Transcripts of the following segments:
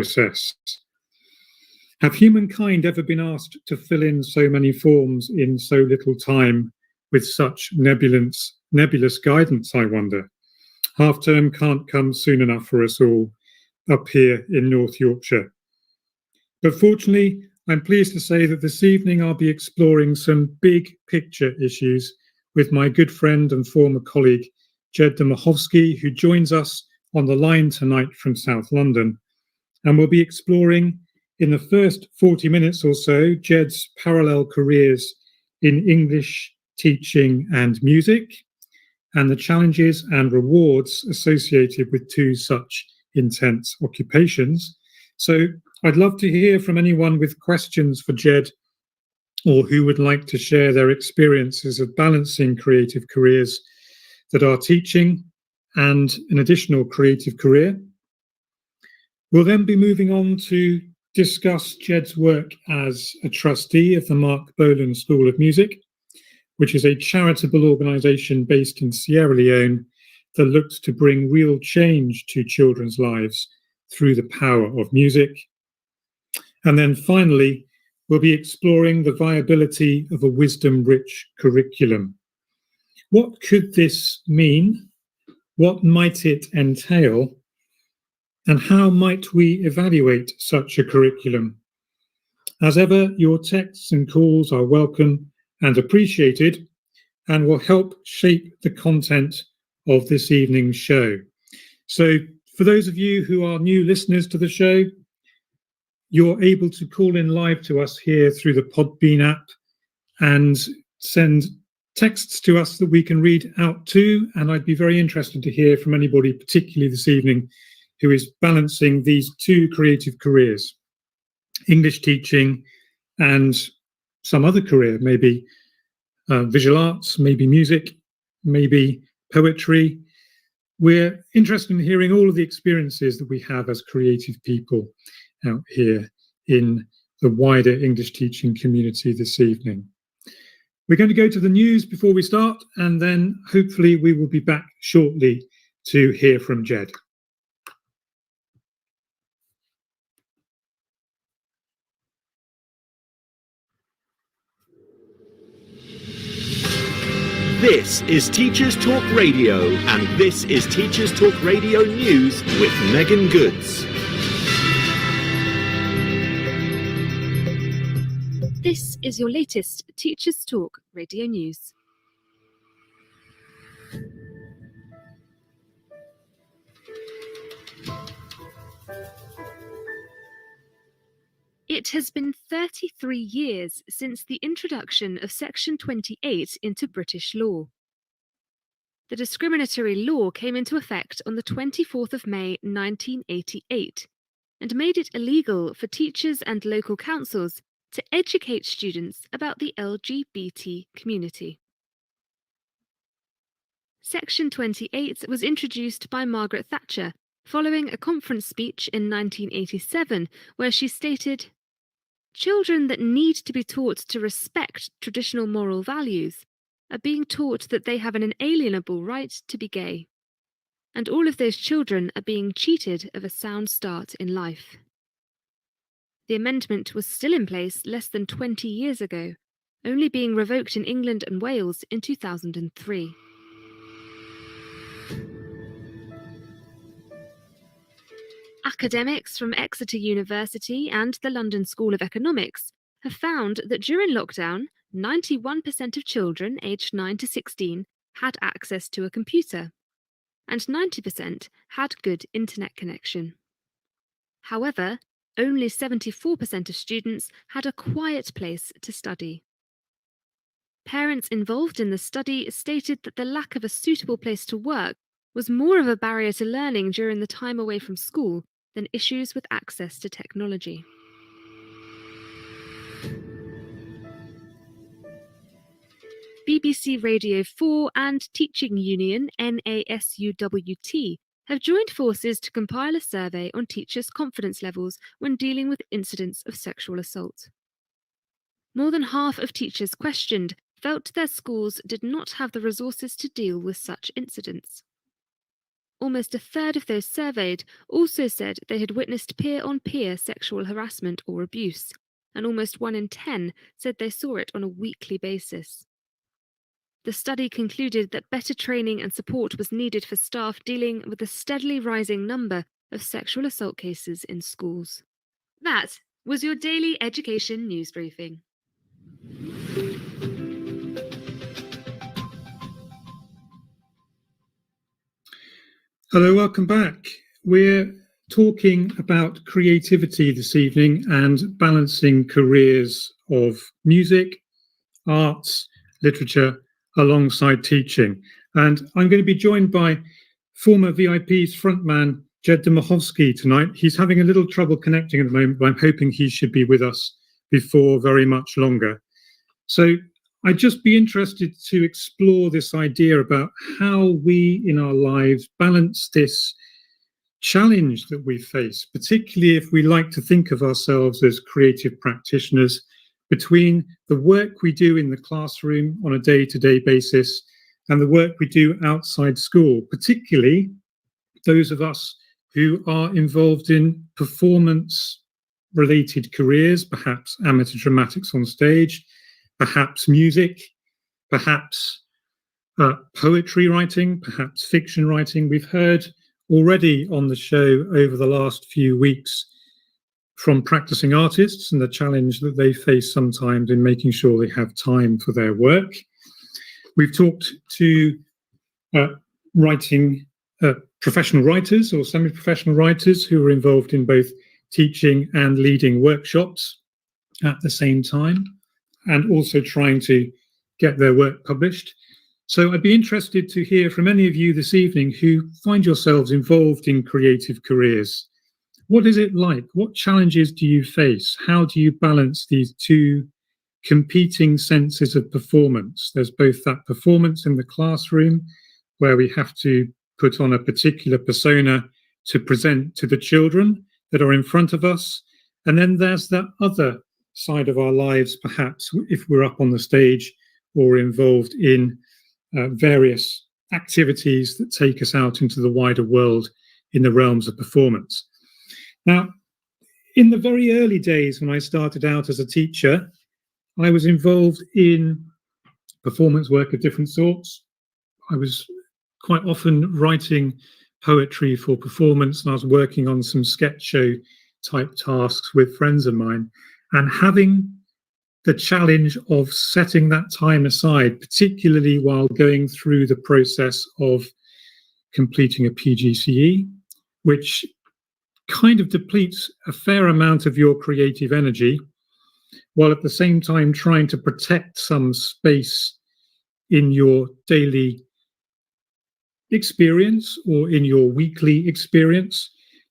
process. Have humankind ever been asked to fill in so many forms in so little time with such nebulous guidance, I wonder? Half term can't come soon enough for us all up here in North Yorkshire. But fortunately, I'm pleased to say that this evening I'll be exploring some big picture issues with my good friend and former colleague, Jed Dmychowski, who joins us on the line tonight from South London. And we'll be exploring, in the first 40 minutes or so, Jed's parallel careers in English teaching and music, and the challenges and rewards associated with two such intense occupations. So I'd love to hear from anyone with questions for Jed, or who would like to share their experiences of balancing creative careers that are teaching and an additional creative career. We'll then be moving on to discuss Jed's work as a trustee of the Mark Bolan School of Music, which is a charitable organisation based in Sierra Leone that looks to bring real change to children's lives through the power of music. And then finally, we'll be exploring the viability of a wisdom-rich curriculum. What could this mean? What might it entail? And how might we evaluate such a curriculum? As ever, your texts and calls are welcome and appreciated, and will help shape the content of this evening's show. So for those of you who are new listeners to the show, you're able to call in live to us here through the Podbean app and send texts to us that we can read out to. And I'd be very interested to hear from anybody, particularly this evening, who is balancing these two creative careers, English teaching and some other career, maybe visual arts, maybe music, maybe poetry. We're interested in hearing all of the experiences that we have as creative people out here in the wider English teaching community this evening. We're going to go to the news before we start, and then hopefully we will be back shortly to hear from Jed. This is Teachers Talk Radio, and this is Teachers Talk Radio News with Megan Goods. This is your latest Teachers Talk Radio News. It has been 33 years since the introduction of Section 28 into British law. The discriminatory law came into effect on the 24th of May 1988 and made it illegal for teachers and local councils to educate students about the LGBT community. Section 28 was introduced by Margaret Thatcher following a conference speech in 1987 where she stated, "Children that need to be taught to respect traditional moral values are being taught that they have an inalienable right to be gay. And all of those children are being cheated of a sound start in life." The amendment was still in place less than 20 years ago, only being revoked in England and Wales in 2003. Academics from Exeter University and the London School of Economics have found that during lockdown, 91% of children aged 9 to 16 had access to a computer, and 90% had good internet connection. However, only 74% of students had a quiet place to study. Parents involved in the study stated that the lack of a suitable place to work was more of a barrier to learning during the time away from school than issues with access to technology. BBC Radio 4 and teaching union NASUWT have joined forces to compile a survey on teachers' confidence levels when dealing with incidents of sexual assault. More than half of teachers questioned felt their schools did not have the resources to deal with such incidents. almost a third of those surveyed also said they had witnessed peer-on-peer sexual harassment or abuse, and almost 1 in 10 said they saw it on a weekly basis. The study concluded that better training and support was needed for staff dealing with the steadily rising number of sexual assault cases in schools. That was your daily education news briefing. Hello, welcome back. We're talking about creativity this evening and balancing careers of music, arts, literature, alongside teaching. And I'm going to be joined by former VIP's frontman, Jed Dmachowski, tonight. He's having a little trouble connecting at the moment, but I'm hoping he should be with us before very much longer. So I'd just be interested to explore this idea about how we in our lives balance this challenge that we face, particularly if we like to think of ourselves as creative practitioners, between the work we do in the classroom on a day-to-day basis and the work we do outside school, particularly those of us who are involved in performance-related careers, perhaps amateur dramatics on stage, perhaps music, perhaps poetry writing, perhaps fiction writing. We've heard already on the show over the last few weeks from practicing artists and the challenge that they face sometimes in making sure they have time for their work. We've talked to professional writers or semi-professional writers who are involved in both teaching and leading workshops at the same time, and also trying to get their work published. So I'd be interested to hear from any of you this evening who find yourselves involved in creative careers. What is it like? What challenges do you face? How do you balance these two competing senses of performance? There's both that performance in the classroom, where we have to put on a particular persona to present to the children that are in front of us. And then there's that other side of our lives, perhaps, if we're up on the stage or involved in various activities that take us out into the wider world in the realms of performance. Now, in the very early days when I started out as a teacher, I was involved in performance work of different sorts. I was quite often writing poetry for performance, and I was working on some sketch show type tasks with friends of mine. And having the challenge of setting that time aside, particularly while going through the process of completing a PGCE, which kind of depletes a fair amount of your creative energy, while at the same time trying to protect some space in your daily experience or in your weekly experience,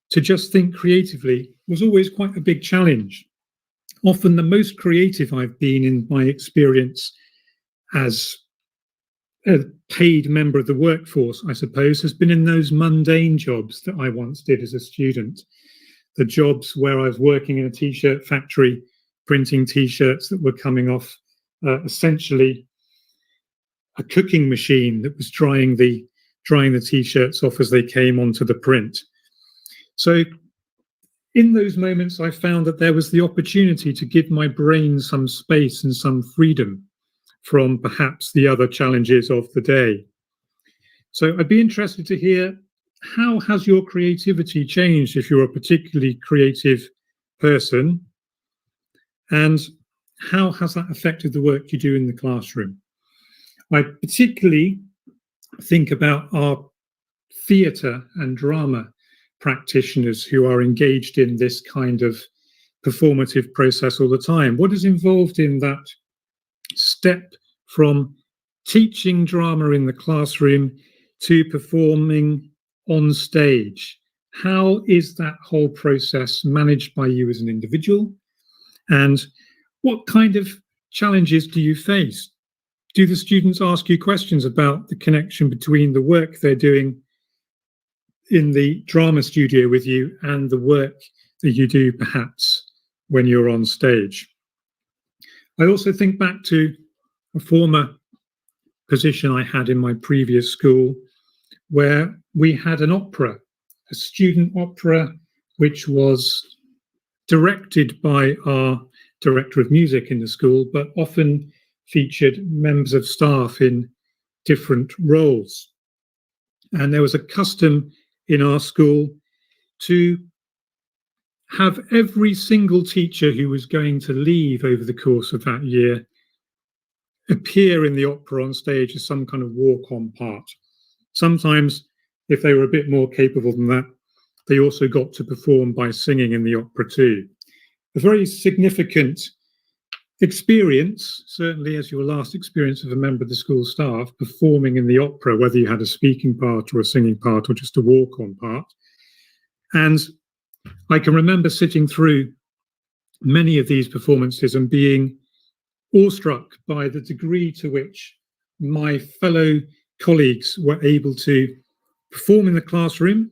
to just think creatively was always quite a big challenge. Often the most creative I've been in my experience as a paid member of the workforce, I suppose, has been in those mundane jobs that I once did as a student. The jobs where I was working in a t-shirt factory, printing t-shirts that were coming off essentially a cooking machine that was drying the t-shirts off as they came onto the print. So in those moments, I found that there was the opportunity to give my brain some space and some freedom from perhaps the other challenges of the day. So I'd be interested to hear, how has your creativity changed if you're a particularly creative person? And how has that affected the work you do in the classroom? I particularly think about our theatre and drama practitioners who are engaged in this kind of performative process all the time. What is involved in that step from teaching drama in the classroom to performing on stage? How is that whole process managed by you as an individual? And what kind of challenges do you face? Do the students ask you questions about the connection between the work they're doing in the drama studio with you and the work that you do perhaps when you're on stage? I also think back to a former position I had in my previous school, where we had an opera, a student opera, which was directed by our director of music in the school, but often featured members of staff in different roles. And there was a custom in our school to have every single teacher who was going to leave over the course of that year appear in the opera on stage as some kind of walk-on part. Sometimes, if they were a bit more capable than that, they also got to perform by singing in the opera too. A very significant experience, certainly as your last experience of a member of the school staff performing in the opera, whether you had a speaking part or a singing part or just a walk-on part. And I can remember sitting through many of these performances and being awestruck by the degree to which my fellow colleagues were able to perform in the classroom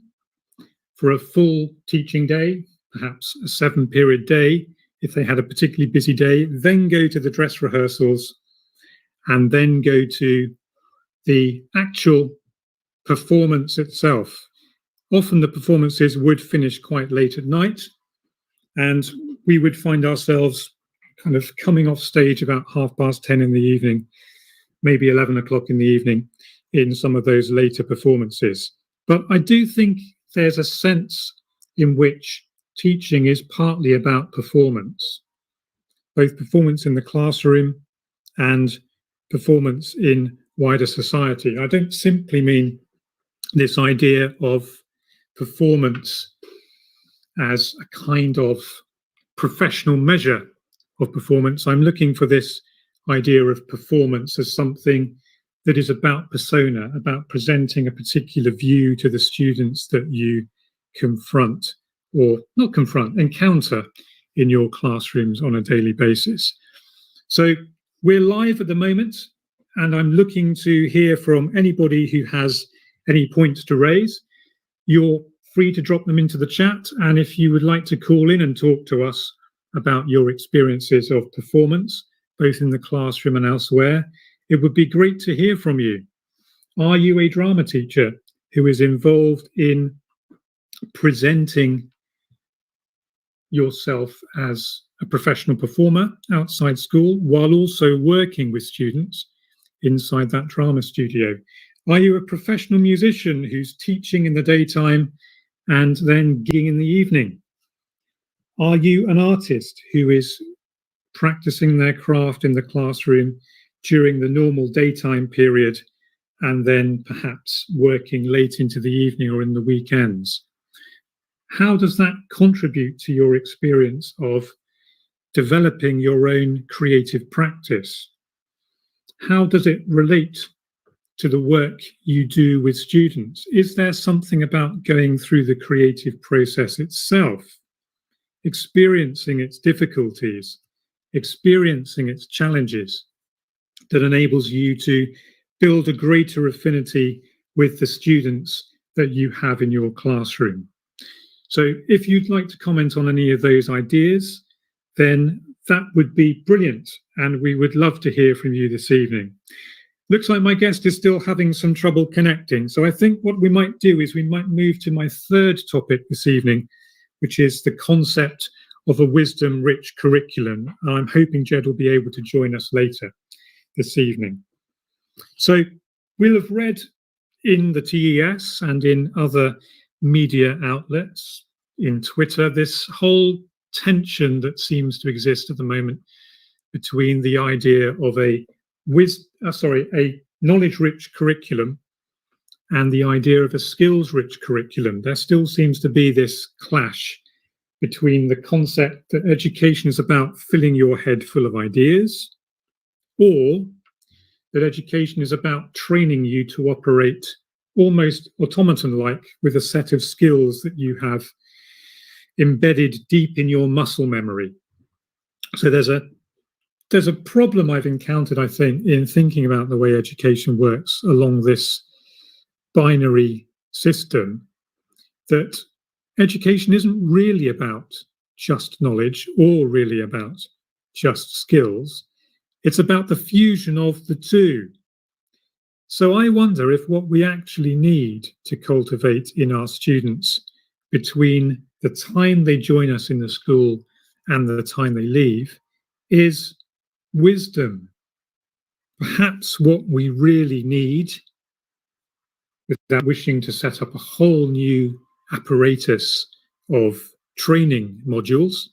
for a full teaching day, perhaps a 7-period day, if they had a particularly busy day, then go to the dress rehearsals, and then go to the actual performance itself. Often the performances would finish quite late at night, and we would find ourselves kind of coming off stage about 10:30 in the evening, maybe 11 o'clock in the evening in some of those later performances. But I do think there's a sense in which teaching is partly about performance, both performance in the classroom and performance in wider society. I don't simply mean this idea of performance as a kind of professional measure of performance. I'm looking for this idea of performance as something that is about persona, about presenting a particular view to the students that you confront, or not confront, encounter in your classrooms on a daily basis. So we're live at the moment, and I'm looking to hear from anybody who has any points to raise. You're free to drop them into the chat, and if you would like to call in and talk to us about your experiences of performance, both in the classroom and elsewhere, it would be great to hear from you. Are you a drama teacher who is involved in presenting yourself as a professional performer outside school while also working with students inside that drama studio? Are you a professional musician who's teaching in the daytime and then gigging in the evening? Are you an artist who is practicing their craft in the classroom during the normal daytime period and then perhaps working late into the evening or in the weekends? How does that contribute to your experience of developing your own creative practice? How does it relate to the work you do with students? Is there something about going through the creative process itself, experiencing its difficulties, experiencing its challenges, that enables you to build a greater affinity with the students that you have in your classroom? So if you'd like to comment on any of those ideas, then that would be brilliant, and we would love to hear from you this evening. Looks like my guest is still having some trouble connecting, so I think what we might do is we might move to my third topic this evening, which is the concept of a wisdom-rich curriculum. And I'm hoping Jed will be able to join us later this evening. So we'll have read in the TES and in other media outlets, in Twitter, this whole tension that seems to exist at the moment between the idea of a knowledge-rich curriculum and the idea of a skills-rich curriculum. There still seems to be this clash between the concept that education is about filling your head full of ideas, or that education is about training you to operate almost automaton-like with a set of skills that you have embedded deep in your muscle memory. So there's a problem I've encountered, I think, in thinking about the way education works along this binary system, that education isn't really about just knowledge or really about just skills. It's about the fusion of the two. So I wonder if what we actually need to cultivate in our students between the time they join us in the school and the time they leave is wisdom. Perhaps what we really need, without wishing to set up a whole new apparatus of training modules,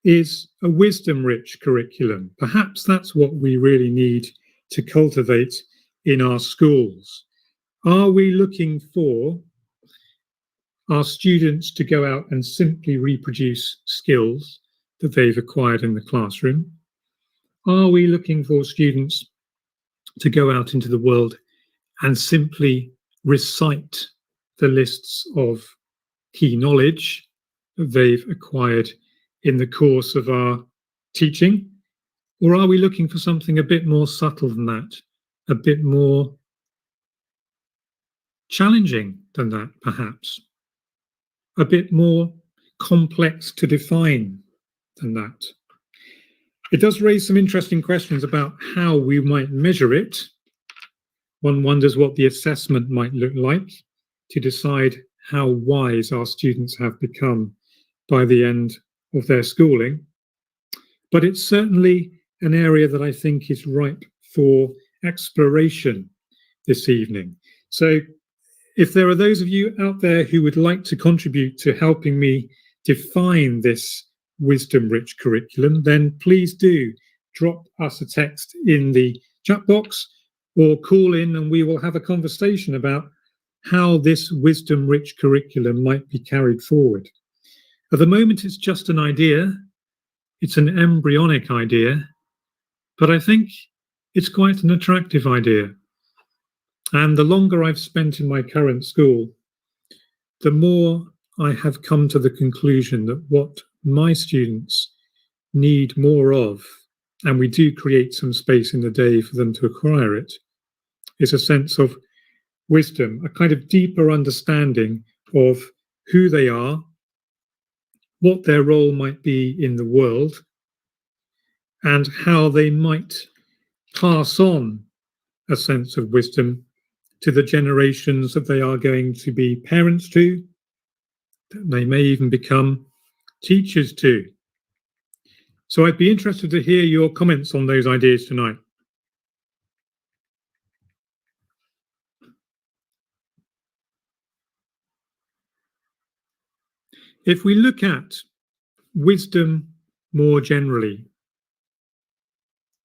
is a wisdom-rich curriculum. Perhaps that's what we really need to cultivate in our schools. Are we looking for our students to go out and simply reproduce skills that they've acquired in the classroom? Are we looking for students to go out into the world and simply recite the lists of key knowledge that they've acquired in the course of our teaching? Or are we looking for something a bit more subtle than that, a bit more challenging than that, perhaps, a bit more complex to define than that? It does raise some interesting questions about how we might measure it. One wonders what the assessment might look like to decide how wise our students have become by the end of their schooling. But it's certainly an area that I think is ripe for exploration this evening. So if there are those of you out there who would like to contribute to helping me define this wisdom-rich curriculum, then please do drop us a text in the chat box or call in and we will have a conversation about how this wisdom-rich curriculum might be carried forward. At the moment, it's just an idea. It's an embryonic idea, but I think it's quite an attractive idea. And the longer I've spent in my current school, the more I have come to the conclusion that what my students need more of, and we do create some space in the day for them to acquire it, is a sense of wisdom, a kind of deeper understanding of who they are, what their role might be in the world, and how they might pass on a sense of wisdom to the generations that they are going to be parents to, that they may even become teachers to. So I'd be interested to hear your comments on those ideas tonight. If we look at wisdom more generally,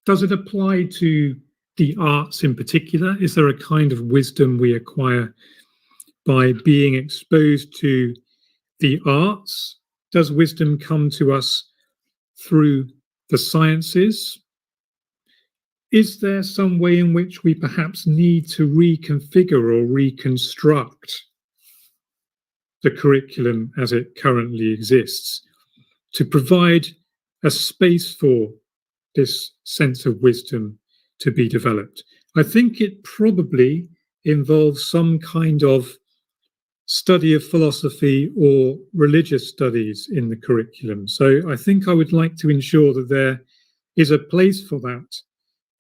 does it apply to the arts in particular? Is there a kind of wisdom we acquire by being exposed to the arts? Does wisdom come to us through the sciences? Is there some way in which we perhaps need to reconfigure or reconstruct the curriculum as it currently exists to provide a space for this sense of wisdom to be developed? I think it probably involves some kind of study of philosophy or religious studies in the curriculum. So I think I would like to ensure that there is a place for that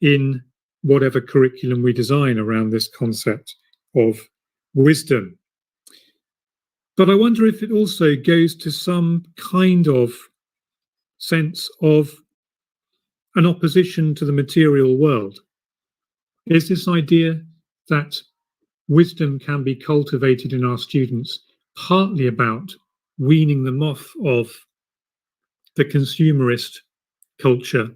in whatever curriculum we design around this concept of wisdom. But I wonder if it also goes to some kind of sense of an opposition to the material world. Is this idea that wisdom can be cultivated in our students partly about weaning them off of the consumerist culture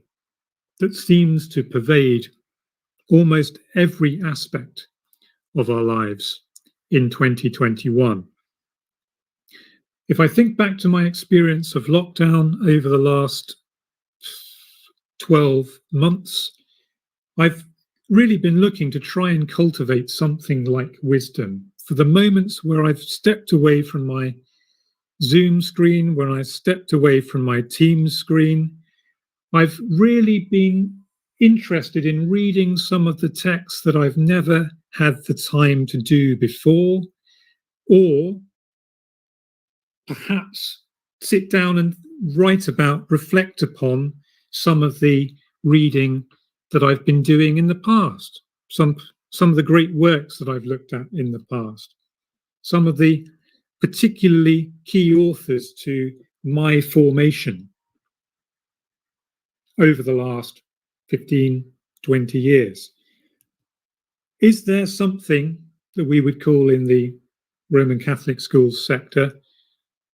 that seems to pervade almost every aspect of our lives in 2021? If I think back to my experience of lockdown over the last 12 months, I've really been looking to try and cultivate something like wisdom. For the moments where I've stepped away from my Zoom screen, when I stepped away from my Teams screen, I've really been interested in reading some of the texts that I've never had the time to do before, or perhaps sit down and reflect upon some of the reading that I've been doing in the past. Some some of the great works that I've looked at in the past, some of the particularly key authors to my formation over the last 15, 20 years. Is there something that we would call in the Roman Catholic schools sector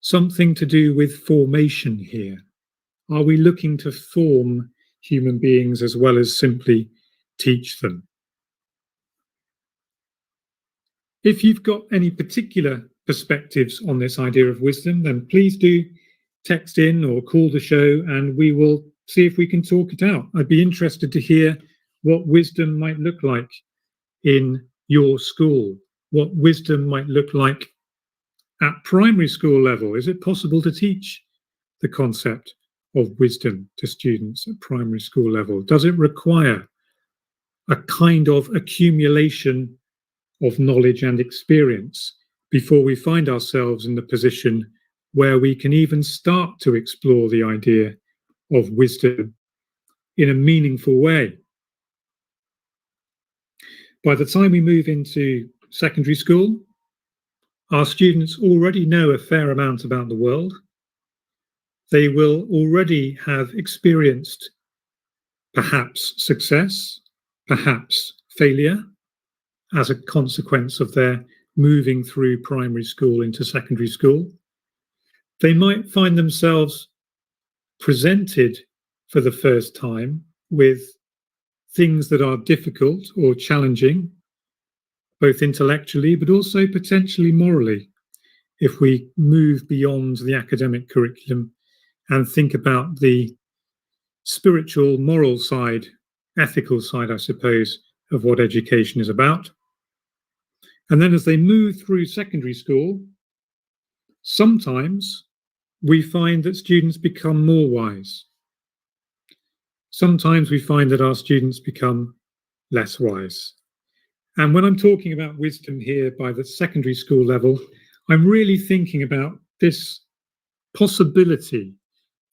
something to do with formation here? Are we looking to form human beings as well as simply teach them? If you've got any particular perspectives on this idea of wisdom, then please do text in or call the show and we will see if we can talk it out. I'd be interested to hear what wisdom might look like in your school, what wisdom might look like at primary school level. Is it possible to teach the concept of wisdom to students at primary school level? Does it require a kind of accumulation of knowledge and experience before we find ourselves in the position where we can even start to explore the idea of wisdom in a meaningful way? By the time we move into secondary school, our students already know a fair amount about the world. They will already have experienced perhaps success, perhaps failure, as a consequence of their moving through primary school into secondary school. They might find themselves presented for the first time with things that are difficult or challenging, both intellectually but also potentially morally, if we move beyond the academic curriculum and think about the spiritual, moral side, ethical side, I suppose, of what education is about. And then as they move through secondary school, sometimes we find that students become more wise. Sometimes we find that our students become less wise. And when I'm talking about wisdom here by the secondary school level, I'm really thinking about this possibility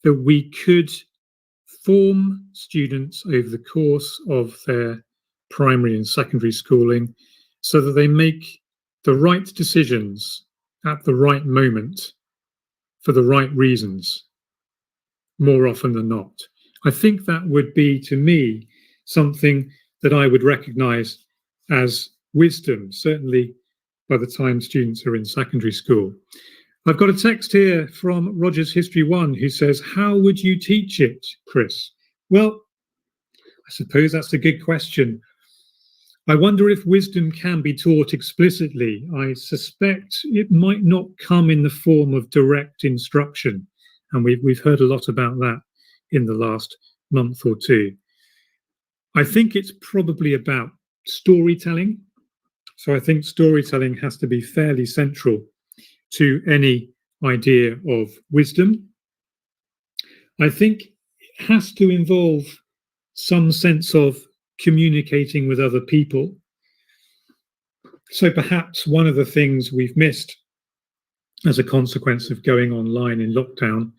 that we could form students over the course of their primary and secondary schooling so that they make the right decisions at the right moment for the right reasons, more often than not. I think that would be, to me, something that I would recognize as wisdom, certainly by the time students are in secondary school. I've got a text here from Rogers History 1 who says, "How would you teach it, Chris?" Well, I suppose that's a good question. I wonder if wisdom can be taught explicitly. I suspect it might not come in the form of direct instruction, and we've heard a lot about that in the last month or two. I think it's probably about storytelling. So I think storytelling has to be fairly central to any idea of wisdom. I think it has to involve some sense of communicating with other people. So perhaps one of the things we've missed as a consequence of going online in lockdown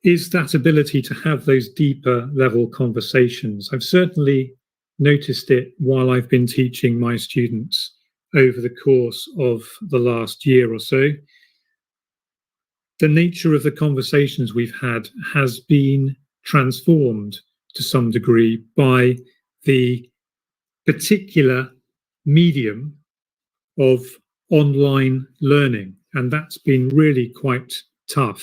is that ability to have those deeper level conversations. I've certainly noticed it while I've been teaching my students over the course of the last year or so. The nature of the conversations we've had has been transformed to some degree by the particular medium of online learning, and that's been really quite tough.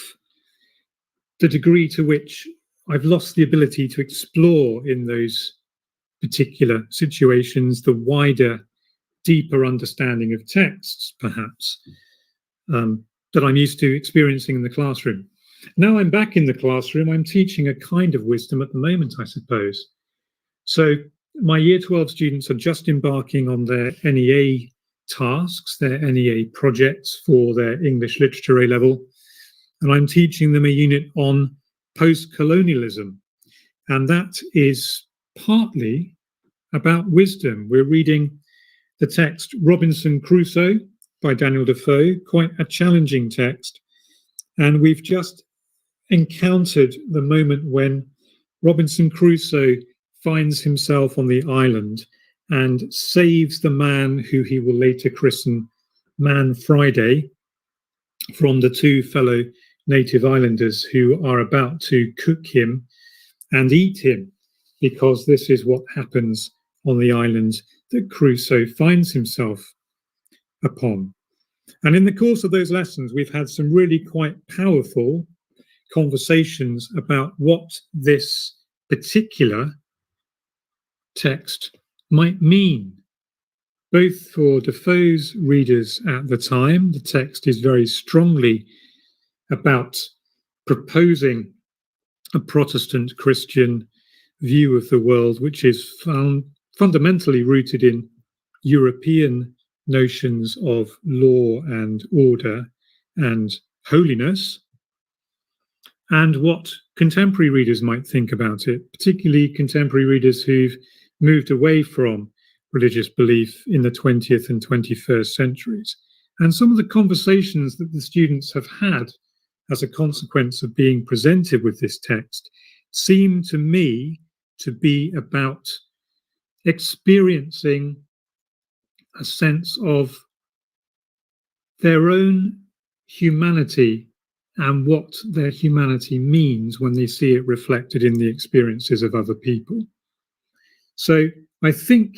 The degree to which I've lost the ability to explore in those particular situations the wider, deeper understanding of texts, perhaps, that I'm used to experiencing in the classroom. Now I'm back in the classroom, I'm teaching a kind of wisdom at the moment, I suppose. So my Year 12 students are just embarking on their NEA tasks, their NEA projects for their English Literature A-level, and I'm teaching them a unit on post-colonialism, and that is partly about wisdom. We're reading the text Robinson Crusoe by Daniel Defoe, quite a challenging text, and we've just encountered the moment when Robinson Crusoe finds himself on the island and saves the man who he will later christen Man Friday from the two fellow native islanders who are about to cook him and eat him, because this is what happens on the island that Crusoe finds himself upon. And in the course of those lessons, we've had some really quite powerful conversations about what this particular text might mean, both for Defoe's readers at the time. The text is very strongly about proposing a Protestant Christian view of the world, which is fundamentally rooted in European notions of law and order and holiness, and what contemporary readers might think about it, particularly contemporary readers who've moved away from religious belief in the 20th and 21st centuries. And some of the conversations that the students have had as a consequence of being presented with this text seem to me to be about experiencing a sense of their own humanity and what their humanity means when they see it reflected in the experiences of other people. So I think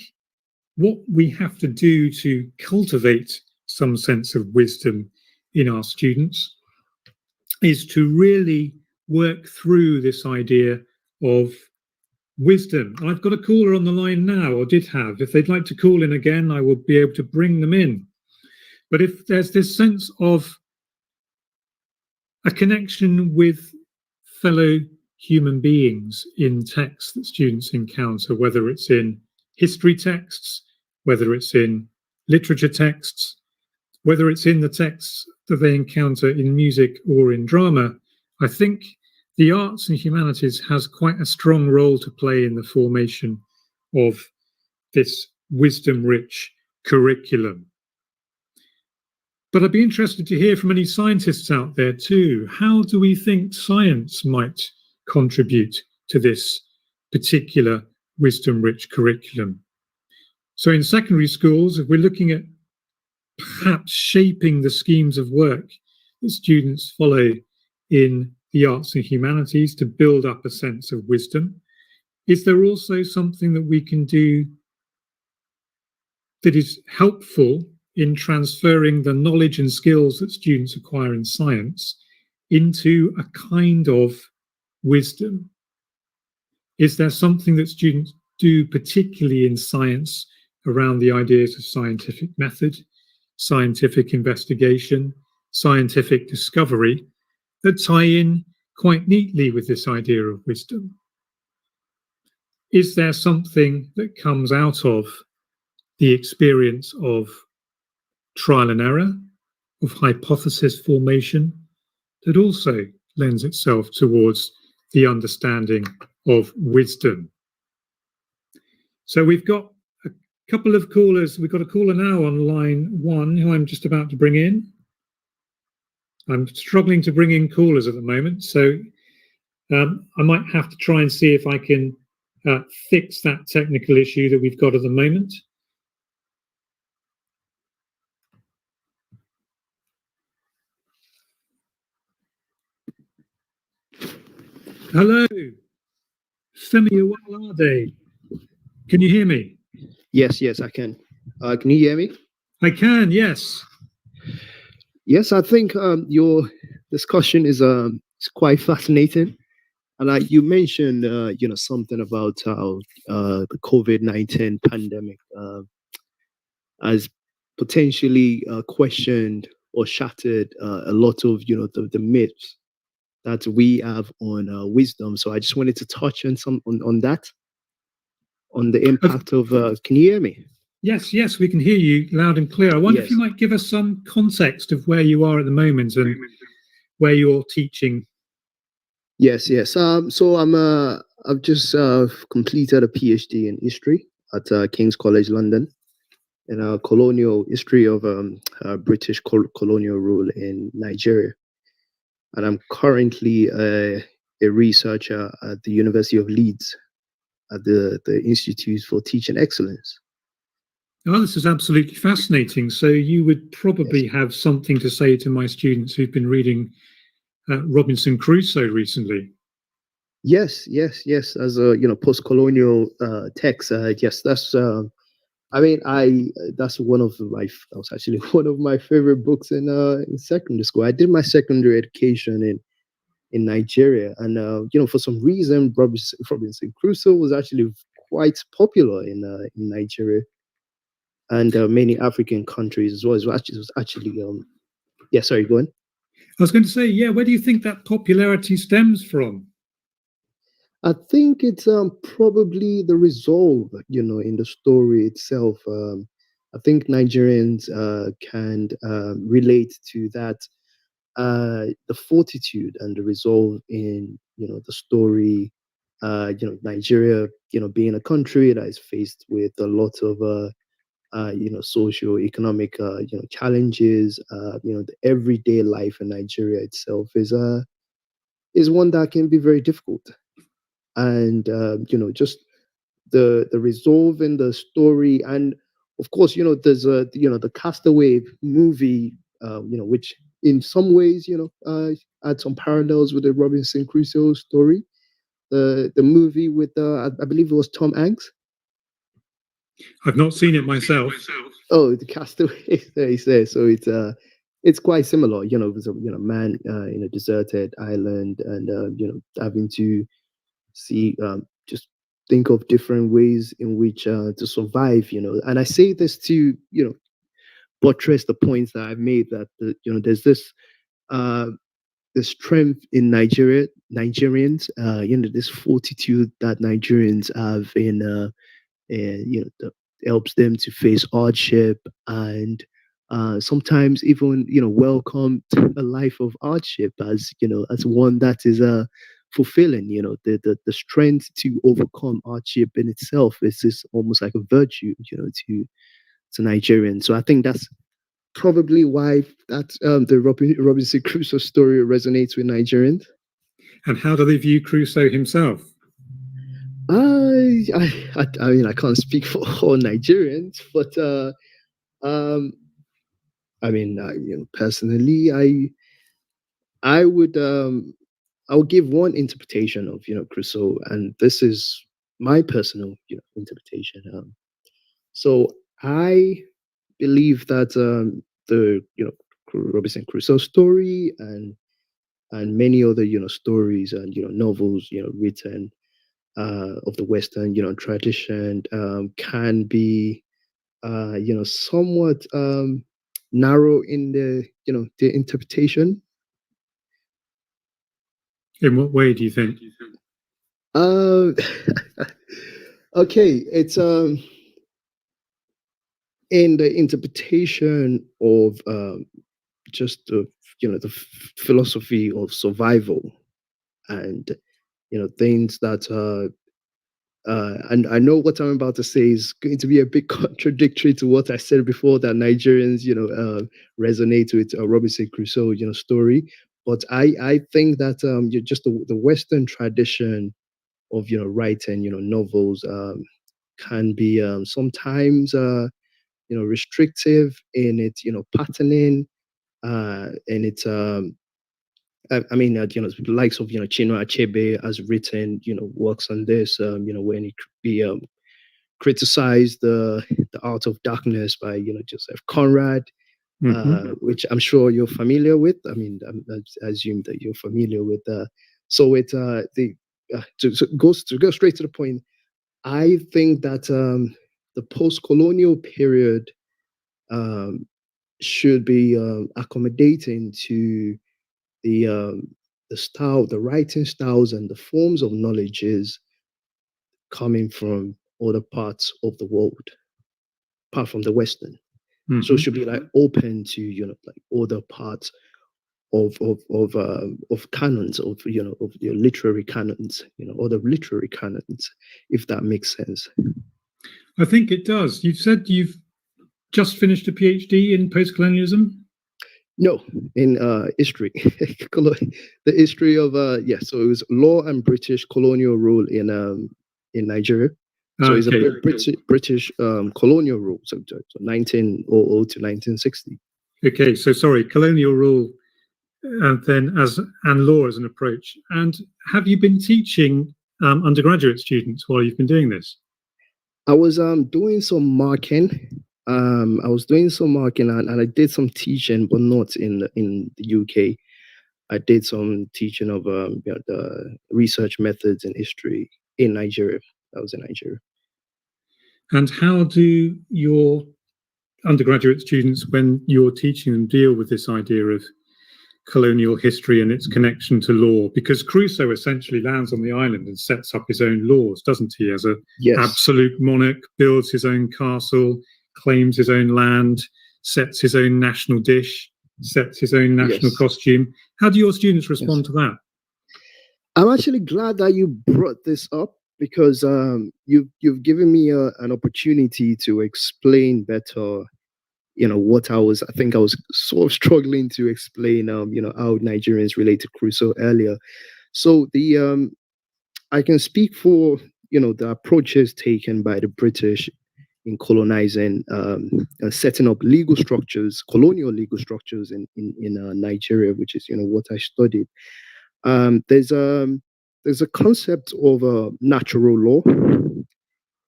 what we have to do to cultivate some sense of wisdom in our students is to really work through this idea of wisdom. I've got a caller on the line now, or did have. If they'd like to call in again, I will be able to bring them in. But if there's this sense of a connection with fellow human beings in texts that students encounter, whether it's in history texts, whether it's in literature texts, whether it's in the texts that they encounter in music or in drama, I think the arts and humanities has quite a strong role to play in the formation of this wisdom-rich curriculum. But I'd be interested to hear from any scientists out there too. How do we think science might contribute to this particular wisdom-rich curriculum? So in secondary schools, if we're looking at perhaps shaping the schemes of work that students follow in the arts and humanities to build up a sense of wisdom, is there also something that we can do that is helpful in transferring the knowledge and skills that students acquire in science into a kind of wisdom? Is there something that students do, particularly in science, around the ideas of scientific method, scientific investigation, scientific discovery, that tie in quite neatly with this idea of wisdom? Is there something that comes out of the experience of trial and error, of hypothesis formation, that also lends itself towards the understanding of wisdom? So we've got a couple of callers. We've got a caller now on line one who I'm just about to bring in. I'm struggling to bring in callers at the moment, so I might have to try and see if I can fix that technical issue that we've got at the moment. Hello, Femi Awalade. Can you hear me? Yes, I can. Can you hear me? I can, yes. Yes, I think your discussion is quite fascinating, and you mentioned something about how the COVID-19 pandemic has potentially questioned or shattered a lot of the myths that we have on wisdom. So I just wanted to touch on on that, on the impact of. Can you hear me? Yes, we can hear you loud and clear. I wonder if you might give us some context of where you are at the moment and where you're teaching. Yes. So I've just completed a PhD in history at King's College London, in a colonial history of British colonial rule in Nigeria, and I'm currently a researcher at the University of Leeds at the Institute for Teaching Excellence. Oh, this is absolutely fascinating. So you would probably have something to say to my students who've been reading Robinson Crusoe recently. Yes, as a post-colonial text, yes, that's I mean, that's one of that was actually one of my favorite books in secondary school. I did my secondary education in Nigeria, and for some reason, Robinson Crusoe was actually quite popular in Nigeria and many African countries as well. It was actually yeah. Sorry, go on. I was going to say, yeah, where do you think that popularity stems from? I think it's probably the resolve, in the story itself. I think Nigerians can relate to that, the fortitude and the resolve in the story. Nigeria, being a country that is faced with a lot of socio-economic challenges. The everyday life in Nigeria itself is one that can be very difficult, and just the resolve in the story, and of course there's the Castaway movie, which in some ways had some parallels with the Robinson Crusoe story, the movie with I believe it was Tom Hanks. I've not seen it myself. Oh, the Castaway is there, so it's quite similar. There's a man in a deserted island, and having to see, just think of different ways in which to survive. And I say this to buttress the points that I've made, that there's uh this strength in Nigerians, this fortitude that Nigerians have that helps them to face hardship, and sometimes even welcome a life of hardship as one that is fulfilling. The strength to overcome hardship in itself is almost like a virtue, to Nigerians. So I think that's probably why that the Robinson Crusoe story resonates with Nigerians. And how do they view Crusoe himself? I mean, I can't speak for all Nigerians, but I mean, personally, I would I would give one interpretation of Crusoe, and this is my personal interpretation. So I believe that the Robinson Crusoe story, and many other stories and novels written of the Western tradition can be somewhat narrow in the interpretation. In what way do you think? Uh, okay, it's in the interpretation of just the philosophy of survival, and things that and I know what I'm about to say is going to be a bit contradictory to what I said before, that Nigerians, resonate with Robinson Crusoe, story. But I think that just the Western tradition of writing novels can be sometimes restrictive in its patterning, and its I mean, the likes of Chinua Achebe has written works on this. When he criticized the art of darkness by Joseph Conrad, which I'm sure you're familiar with. I mean, I assume that you're familiar with. So it the to go straight to the point. I think that the post-colonial period should be accommodating to the style, the writing styles, and the forms of knowledges coming from other parts of the world, apart from the Western. So it should be like open to like other parts of canons, of of your literary canons, other literary canons, if that makes sense. I think it does. You've said you've just finished a PhD in post-colonialism? No, in history, the history of so it was law and British colonial rule in Nigeria. So it's a Okay. British colonial rule, so 1900 to 1960. Okay, so sorry, colonial rule, and then and law as an approach. And have you been teaching undergraduate students while you've been doing this? I was doing some marking. I was doing some marking, and I did some teaching, but not in the UK. I did some teaching of the research methods and history in Nigeria. I was in Nigeria. And how do your undergraduate students, when you're teaching them, deal with this idea of colonial history and its connection to law? Because Crusoe essentially lands on the island and sets up his own laws, doesn't he? As a absolute monarch, builds his own castle, claims his own land, sets his own national dish, sets his own national costume. How do your students respond to that? I'm actually glad that you brought this up, because you've given me an opportunity to explain better, what I think I was sort of struggling to explain, how Nigerians relate to Crusoe earlier. So I can speak for, the approaches taken by the British in colonizing, setting up legal structures, colonial legal structures in Nigeria, which is, what I studied. There's a concept of natural law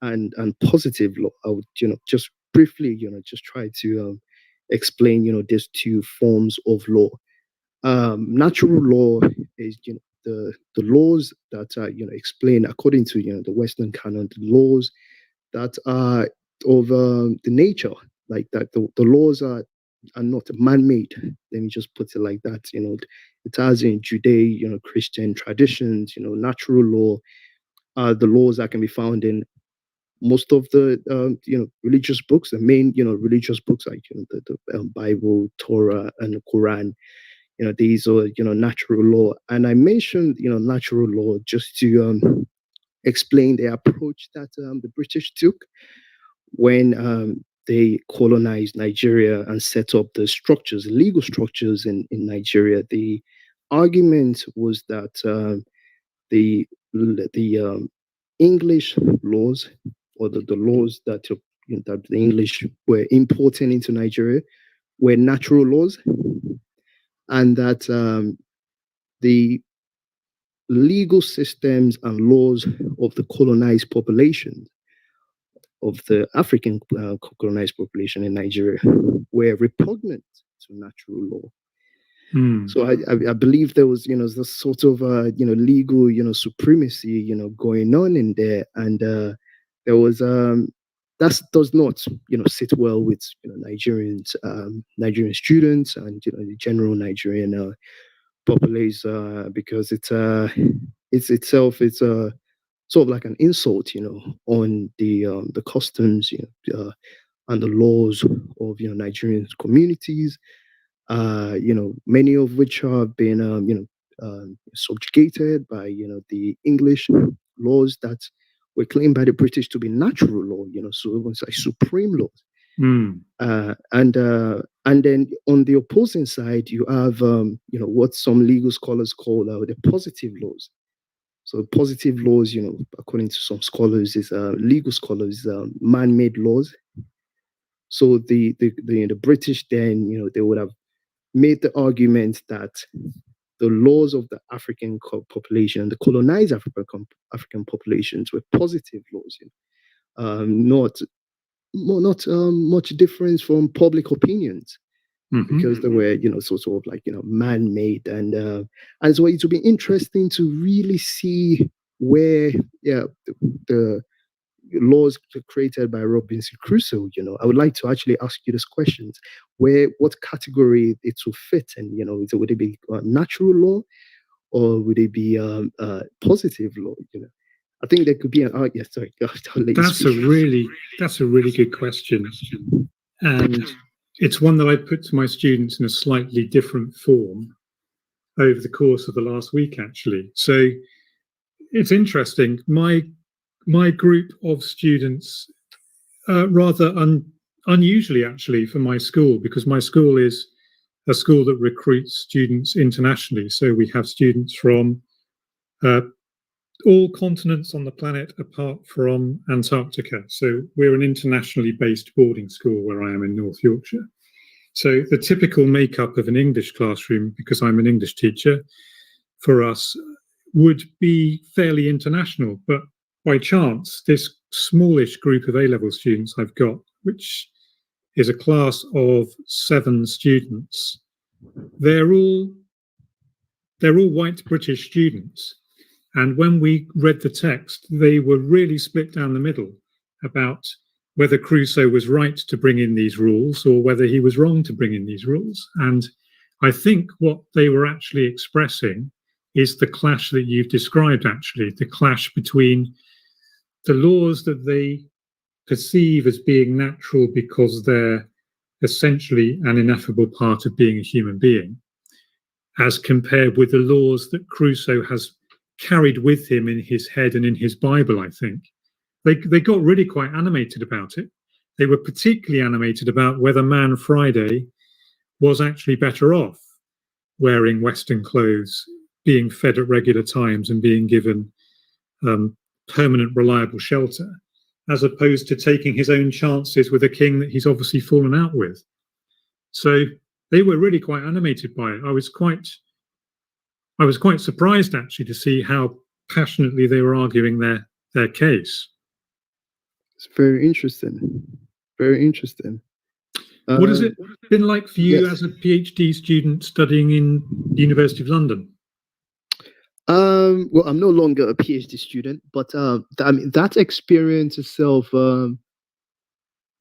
and positive law. I would, just briefly, just try to explain, these two forms of law. Natural law is, the laws that are, explained according to, the Western canon, the laws that are of the nature, like that. The laws are not man-made. Let me just put it like that. It has in Judeo, Christian traditions. Natural law are the laws that can be found in most of the religious books, the main religious books, like the Bible, Torah, and the Quran. These are natural law, and I mentioned natural law just to explain the approach that the British took when they colonized Nigeria and set up the structures, legal structures in Nigeria. The argument was that the English laws, or the laws that that the English were importing into Nigeria, were natural laws, and that the legal systems and laws of the colonized population, of the African colonized population in Nigeria, were repugnant to natural law. So I believe there was this sort of legal supremacy going on in there, and there was that does not sit well with Nigerians, Nigerian students, and the general Nigerian populace, because it's itself, it's sort of like an insult on the customs and the laws of Nigerian communities, many of which have been subjugated by the English laws that were claimed by the British to be natural law, so it was like supreme laws. And then on the opposing side, you have what some legal scholars call the positive laws. So positive laws, according to some scholars, is legal scholars, man-made laws. So the British then, they would have made the argument that the laws of the African population, the colonized African populations, were positive laws, not much difference from public opinions, because they were sort of like man-made, and so it will be interesting to really see where the laws created by Robinson Crusoe. I would like to actually ask you these questions: what category it will fit in? Would it be natural law, or would it be positive law? I think there could be an yeah. Sorry, that's a really good question, and it's one that I put to my students in a slightly different form over the course of the last week, actually. So it's interesting. My group of students, rather unusually actually for my school, because my school is a school that recruits students internationally. So we have students from all continents on the planet apart from Antarctica. So we're an internationally based boarding school where I am in North Yorkshire. So the typical makeup of an English classroom, because I'm an English teacher, for us would be fairly international. But by chance, this smallish group of A-level students I've got, which is a class of 7 students, they're all white British students. And when we read the text, they were really split down the middle about whether Crusoe was right to bring in these rules or whether he was wrong to bring in these rules. And I think what they were actually expressing is the clash that you've described, actually, the clash between the laws that they perceive as being natural because they're essentially an ineffable part of being a human being, as compared with the laws that Crusoe has carried with him in his head and in his Bible, I think. They got really quite animated about it. They were particularly animated about whether Man Friday was actually better off wearing Western clothes, being fed at regular times and being given permanent, reliable shelter, as opposed to taking his own chances with a king that he's obviously fallen out with. So they were really quite animated by it. I was quite surprised actually to see how passionately they were arguing their case. It's very interesting. Very interesting. What has it been like for you yes. as a PhD student studying in the University of London? Well, I'm no longer a PhD student, but I mean that experience itself, it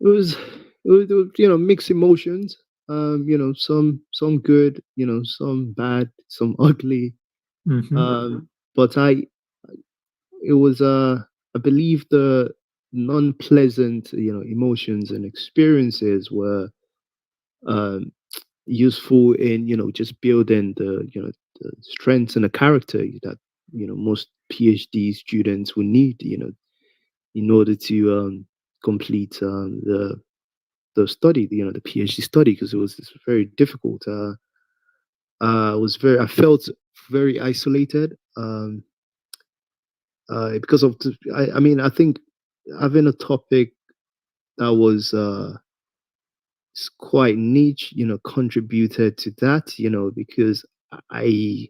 was mixed emotions. Some good, some bad, some ugly. Mm-hmm. But it was I believe the non-pleasant, emotions and experiences were useful in just building the strengths and the character that most PhD students will need in order to complete the study, the PhD study, because it's very difficult. I felt very isolated because of I mean I think having a topic that was quite niche, contributed to that, because I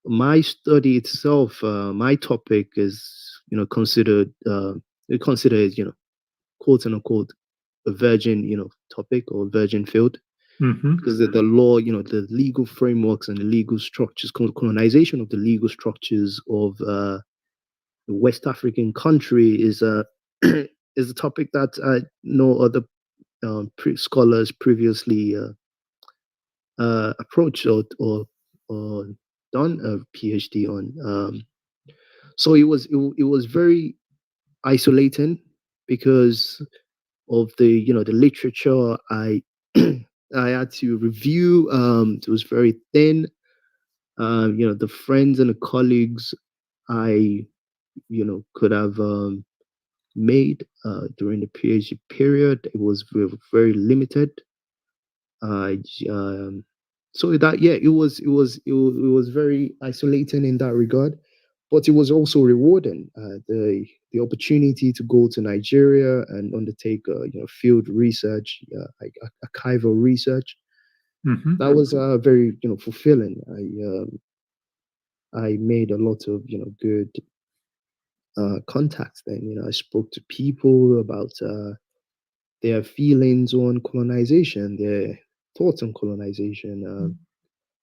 my study itself, my topic is, considered considered, quote unquote, a virgin, topic or virgin field, Mm-hmm. because the law, the legal frameworks and the legal structures, colonization of the legal structures of the West African country is a is a topic that no other scholars previously approached or done a PhD on. So it was very isolating because of the literature I I had to review. It was very thin. The friends and the colleagues I could have made during the PhD period, it was very, very limited. Uh, so that yeah, it was very isolating in that regard, but it was also rewarding. The opportunity to go to Nigeria and undertake field research, like archival research, Mm-hmm. that was very fulfilling. I made a lot of good contacts. Then I spoke to people about their feelings on colonization, their thoughts on colonization.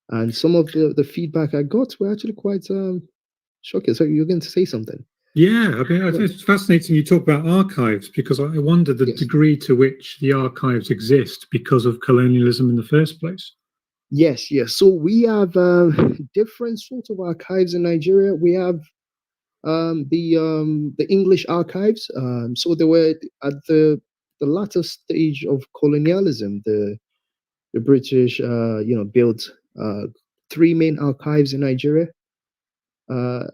And some of the feedback I got were actually quite shocking. So you're going to say something? Yeah, I mean, it's fascinating you talk about archives, because I wonder the Yes. degree to which the archives exist because of colonialism in the first place. Yes, yes. So we have different sorts of archives in Nigeria. We have the English archives. So they were at the latter stage of colonialism. The British, built 3 main archives in Nigeria. But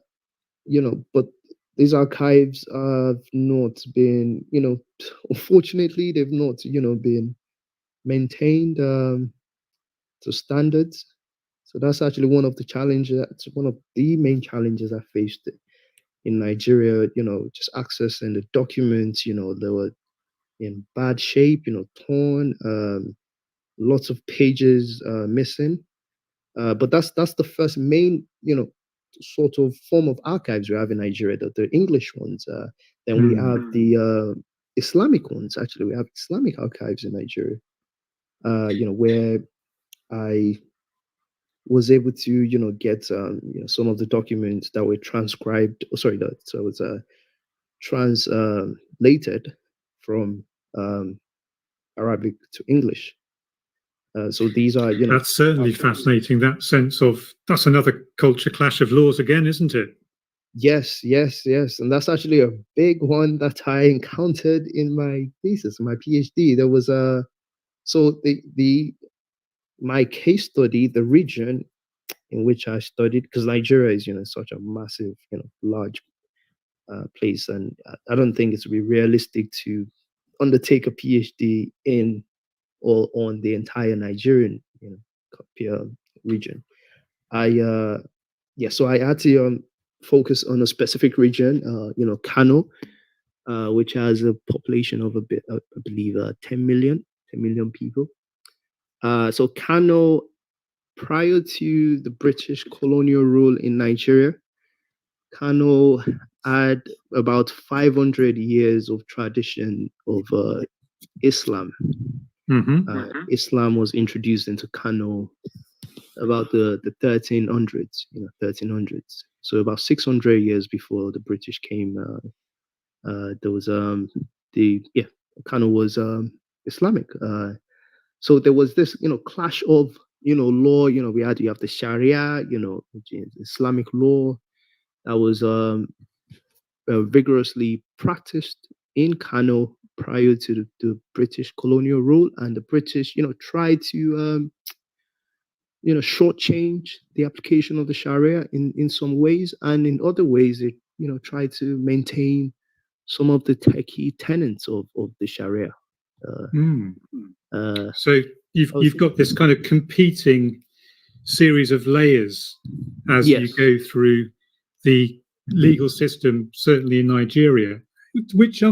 these archives have not been, unfortunately, they've not, been maintained to standards. So that's actually one of the challenges. That's one of the main challenges I faced in Nigeria, just accessing the documents, they were in bad shape, torn, lots of pages missing. But that's the first main, sort of form of archives we have in Nigeria, the English ones. Then we have the Islamic ones. Actually, we have Islamic archives in Nigeria. Where I was able to, get some of the documents that were transcribed. Oh, sorry, that so it was translated from Arabic to English. So these are, That's certainly fascinating. That sense of that's another culture clash of laws again, isn't it? Yes, and that's actually a big one that I encountered in my thesis, my PhD. There was so the my case study, the region in which I studied, because Nigeria is, such a massive, large place, and I don't think it would be realistic to undertake a PhD in or on the entire Nigerian, region. So I had to focus on a specific region, Kano, which has a population of I believe, 10 million people. So Kano, prior to the British colonial rule in Nigeria, Kano had about 500 years of tradition of Islam. Islam was introduced into Kano about the 1300s, 1300s. So about 600 years before the British came, there was Kano was Islamic. So there was this, clash of, law. You have the Sharia, which is Islamic law that was vigorously practiced in Kano prior to the British colonial rule, and the British, tried to shortchange the application of the Sharia in some ways, and in other ways, it tried to maintain some of the key tenets of the Sharia. So you've got this kind of competing series of layers as you go through the legal system, certainly in Nigeria. Which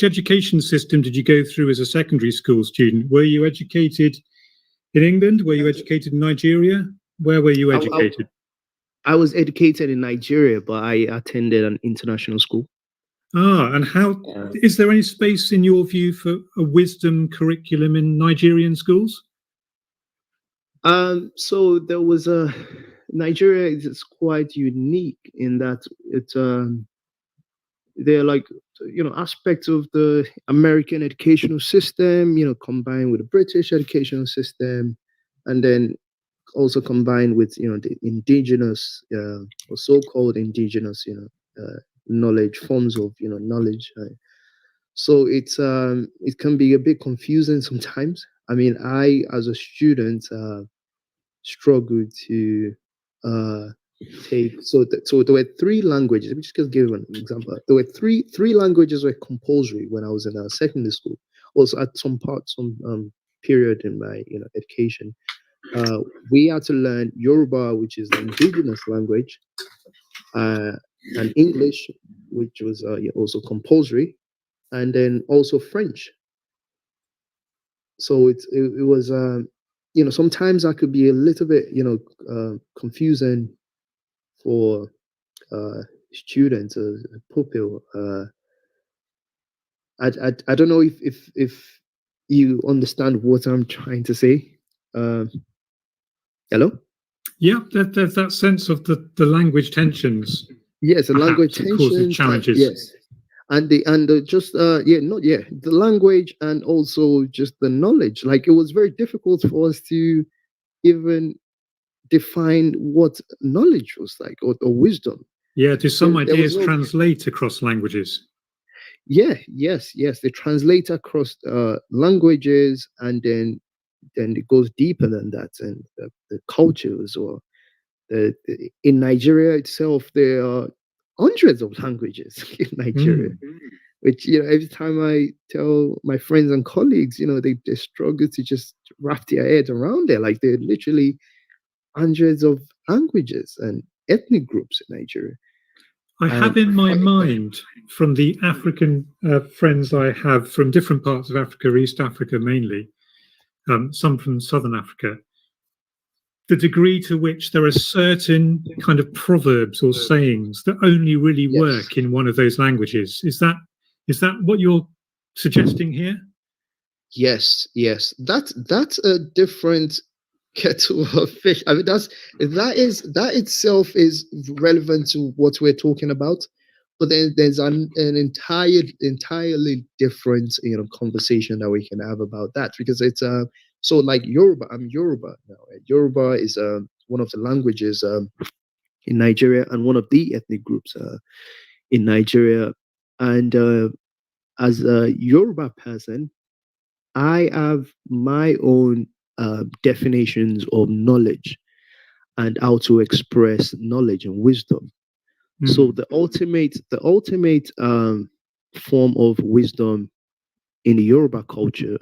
education system did you go through as a secondary school student? Were you educated in England? Were you educated in Nigeria? Where were you educated? I was educated in Nigeria, but I attended an international school. And how is there any space in your view for a wisdom curriculum in Nigerian schools? So there was Nigeria is quite unique in that it's they're like, aspects of the American educational system, combined with the British educational system, and then also combined with, the indigenous or so-called indigenous, knowledge, forms of, knowledge. So it can be a bit confusing sometimes. I mean, I, as a student, struggled to take. So there were three languages. Let me just give an example. There were three languages were compulsory when I was in secondary school. Also, at some period in my education, we had to learn Yoruba, which is the indigenous language, and English, which was also compulsory, and then also French. So it was sometimes I could be a little bit confusing for students, pupil. I don't know if you understand what I'm trying to say. Hello? Yeah, there's that sense of the language tensions. Yes, the language tensions. Challenges. Yes, and just the language, and also just the knowledge. Like, it was very difficult for us to even define what knowledge was like, or wisdom. Yeah, do some ideas translate across languages? Yeah, yes, they translate across languages, and then it goes deeper than that, and the cultures, or in Nigeria itself, there are hundreds of languages in Nigeria. Which, every time I tell my friends and colleagues, they struggle to just wrap their heads around it. Like, they're literally hundreds of languages and ethnic groups in Nigeria. I have in my mind from the African friends I have from different parts of Africa, East Africa mainly, some from Southern Africa, the degree to which there are certain kind of proverbs or sayings that only really work in one of those languages. Is that what you're suggesting here? Yes, that's a different kettle of fish. I mean, that itself is relevant to what we're talking about. But then there's an entirely different conversation that we can have about that, because it's so like Yoruba. I'm Yoruba now. Yoruba is one of the languages in Nigeria and one of the ethnic groups in Nigeria. And as a Yoruba person, I have my own definitions of knowledge and how to express knowledge and wisdom. So the ultimate form of wisdom in the Yoruba culture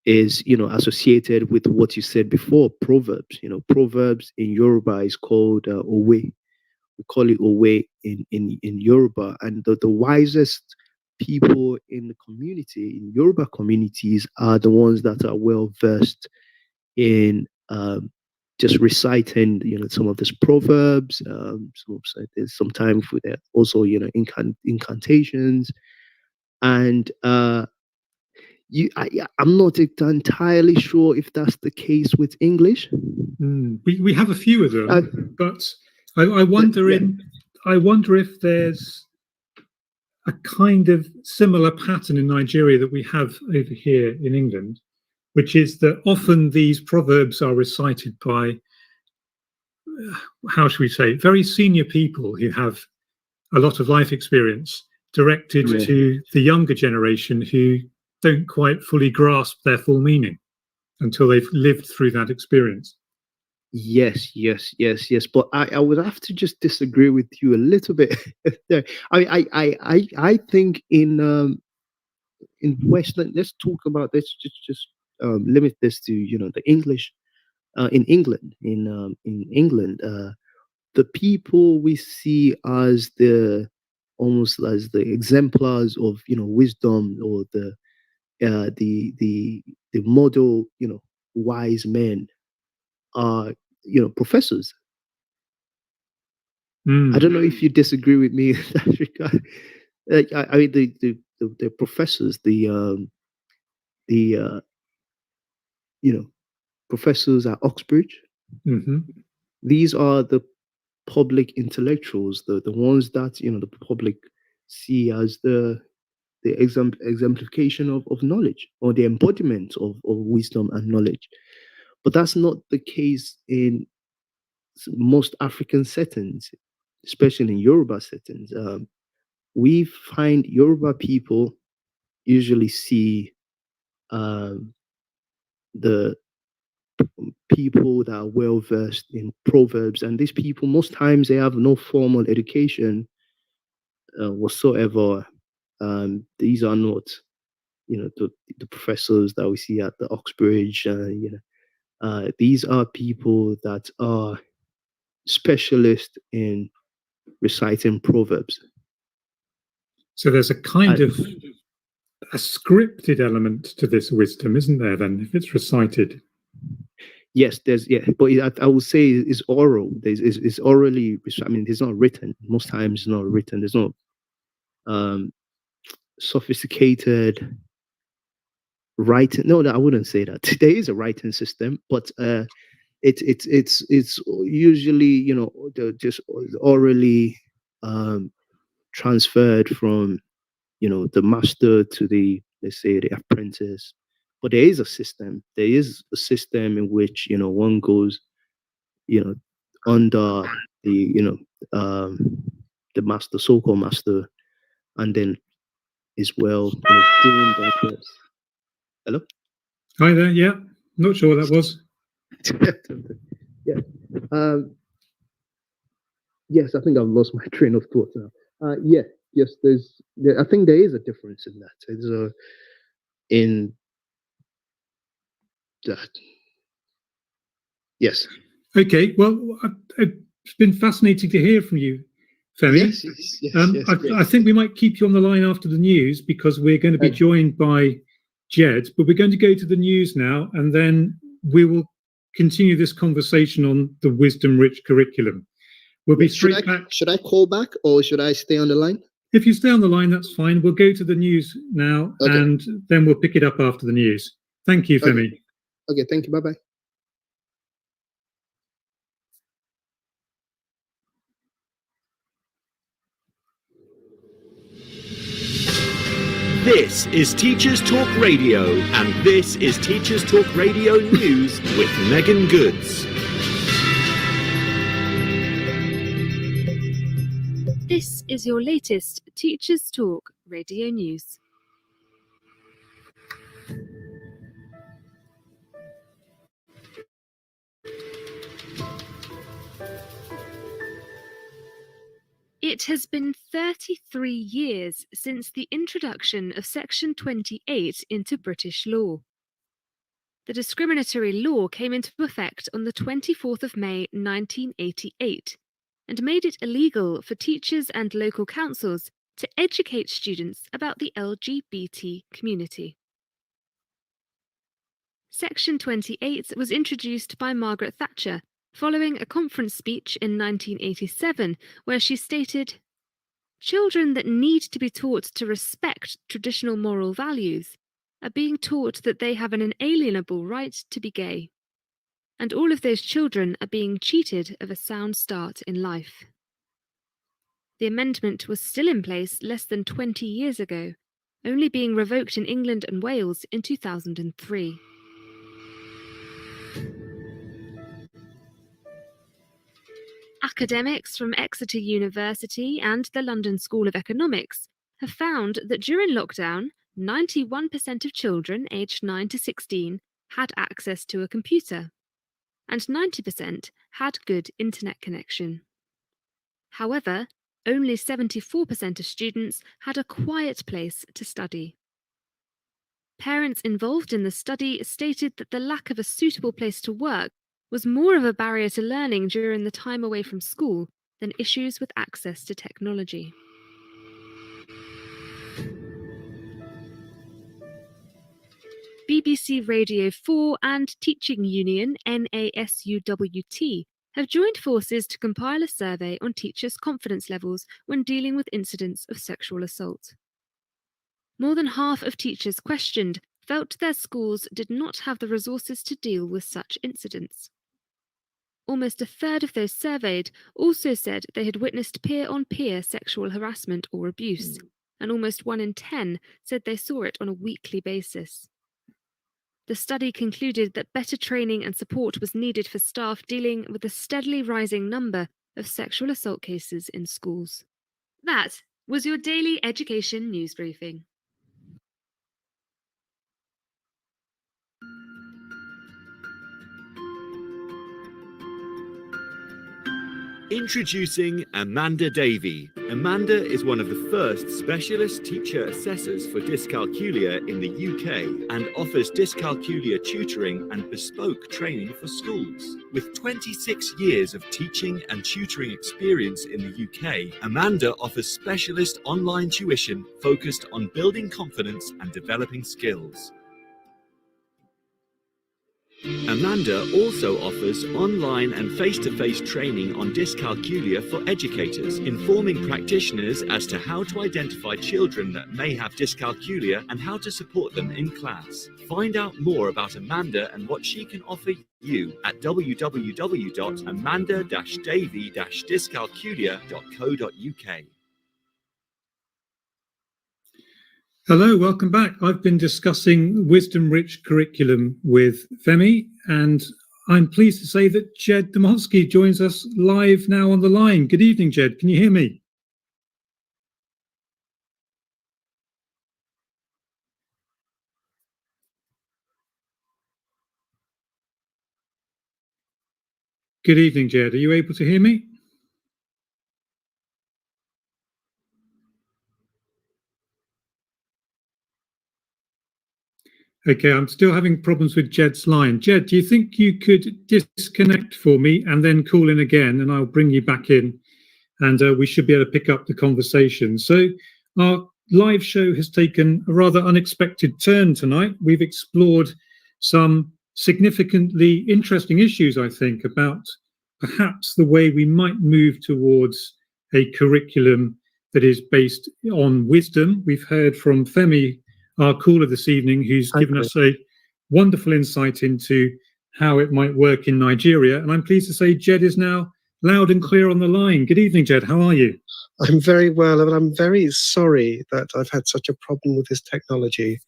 is, associated with what you said before, proverbs. Proverbs in Yoruba is called owe. We call it owe in Yoruba, and the wisest people in the community, in Yoruba communities, are the ones that are well versed in just reciting, some of these proverbs. Sometimes with also, incantations, and I'm not entirely sure if that's the case with English. We have a few of them, but I wonder I wonder if there's a kind of similar pattern in Nigeria that we have over here in England, which is that often these proverbs are recited by, how should we say, very senior people who have a lot of life experience, directed to the younger generation who don't quite fully grasp their full meaning until they've lived through that experience. Yes. But I would have to just disagree with you a little bit there. I think in Western, let's talk about this. Just limit this to the English. In England, in England, the people we see as almost as the exemplars of wisdom, or the model wise men, are professors. I don't know if you disagree with me in that regard. I mean, the professors, the professors at Oxbridge. These are the public intellectuals, the ones that the public see as the exemplification of knowledge, or the embodiment of wisdom and knowledge. But that's not the case in most African settings, especially in Yoruba settings. We find Yoruba people usually see the people that are well versed in proverbs, and these people, most times, they have no formal education whatsoever. These are not the professors that we see at the Oxbridge. These are people that are specialists in reciting proverbs. So there's a kind of a scripted element to this wisdom, isn't there, then, if it's recited? Yes, but I would say it's oral. It's orally. I mean, it's not written. Most times, it's not written. There's no sophisticated writing. No, I wouldn't say that. There is a writing system, but it's usually just orally transferred from the master to the, let's say, the apprentice. But there is a system. There is a system in which one goes under the master, so-called master, and then as well doing that course. Hello? Hi there. Yeah, not sure what that was. Yeah. Yes, I think I've lost my train of thought now. Yes, I think there is a difference in that. There's in that. Yes. Okay. Well, it's been fascinating to hear from you. Femi. Yes. I think we might keep you on the line after the news because we're going to be joined by Jed, but we're going to go to the news now, and then we will continue this conversation on the wisdom-rich curriculum. We'll be straight back. Should I call back or should I stay on the line? If you stay on the line, that's fine. We'll go to the news now, and then we'll pick it up after the news. Thank you, Femi. Okay, thank you. Bye-bye. This is Teachers Talk Radio, and this is Teachers Talk Radio News with Megan Goods. This is your latest Teachers Talk Radio News. It has been 33 years since the introduction of Section 28 into British law. The discriminatory law came into effect on the 24th of May 1988 and made it illegal for teachers and local councils to educate students about the LGBT community. Section 28 was introduced by Margaret Thatcher following a conference speech in 1987 where she stated, "Children that need to be taught to respect traditional moral values are being taught that they have an inalienable right to be gay. And all of those children are being cheated of a sound start in life." The amendment was still in place less than 20 years ago, only being revoked in England and Wales in 2003. Academics from Exeter University and the London School of Economics have found that during lockdown, 91% of children aged 9 to 16 had access to a computer, and 90% had good internet connection. However, only 74% of students had a quiet place to study. Parents involved in the study stated that the lack of a suitable place to work was more of a barrier to learning during the time away from school than issues with access to technology. BBC Radio 4 and Teaching Union NASUWT have joined forces to compile a survey on teachers' confidence levels when dealing with incidents of sexual assault. More than half of teachers questioned felt their schools did not have the resources to deal with such incidents. Almost a third of those surveyed also said they had witnessed peer-on-peer sexual harassment or abuse, and almost 1 in 10 said they saw it on a weekly basis. The study concluded that better training and support was needed for staff dealing with the steadily rising number of sexual assault cases in schools. That was your daily education news briefing. Introducing Amanda Davey. Amanda is one of the first specialist teacher assessors for dyscalculia in the UK and offers dyscalculia tutoring and bespoke training for schools. With 26 years of teaching and tutoring experience in the UK, Amanda offers specialist online tuition focused on building confidence and developing skills. Amanda also offers online and face-to-face training on dyscalculia for educators, informing practitioners as to how to identify children that may have dyscalculia and how to support them in class. Find out more about Amanda and what she can offer you at www.amanda-davey-dyscalculia.co.uk. Hello, welcome back. I've been discussing wisdom-rich curriculum with Femi, and I'm pleased to say that Jed Demonsky joins us live now on the line. Good evening, Jed. Can you hear me? Good evening, Jed. Are you able to hear me? Okay, I'm still having problems with Jed's line. Jed, do you think you could disconnect for me and then call in again, and I'll bring you back in and we should be able to pick up the conversation. So our live show has taken a rather unexpected turn tonight. We've explored some significantly interesting issues, I think, about perhaps the way we might move towards a curriculum that is based on wisdom. We've heard from Femi, our caller this evening, who's given us a wonderful insight into how it might work in Nigeria. And I'm pleased to say Jed is now loud and clear on the line. Good evening, Jed. How are you? I'm very well, and I'm very sorry that I've had such a problem with this technology.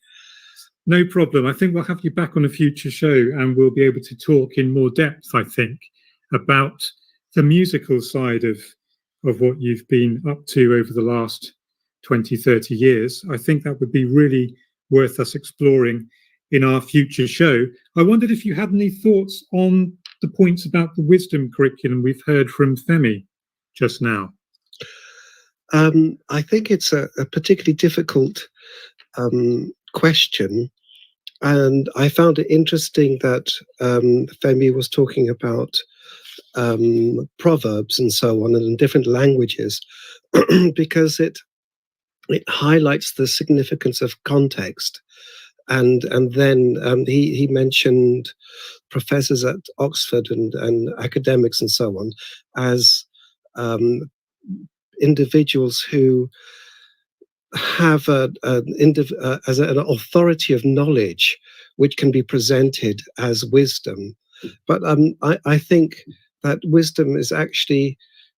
No problem. I think we'll have you back on a future show and we'll be able to talk in more depth, I think, about the musical side of what you've been up to over the last 20, 30 years. I think that would be really worth us exploring in our future show. I wondered if you had any thoughts on the points about the wisdom curriculum we've heard from Femi just now. I think it's a particularly difficult question, and I found it interesting that Femi was talking about proverbs and so on, and in different languages, because it highlights the significance of context. And then he mentioned professors at Oxford and academics and so on as individuals who have as an authority of knowledge which can be presented as wisdom. But I think that wisdom is actually,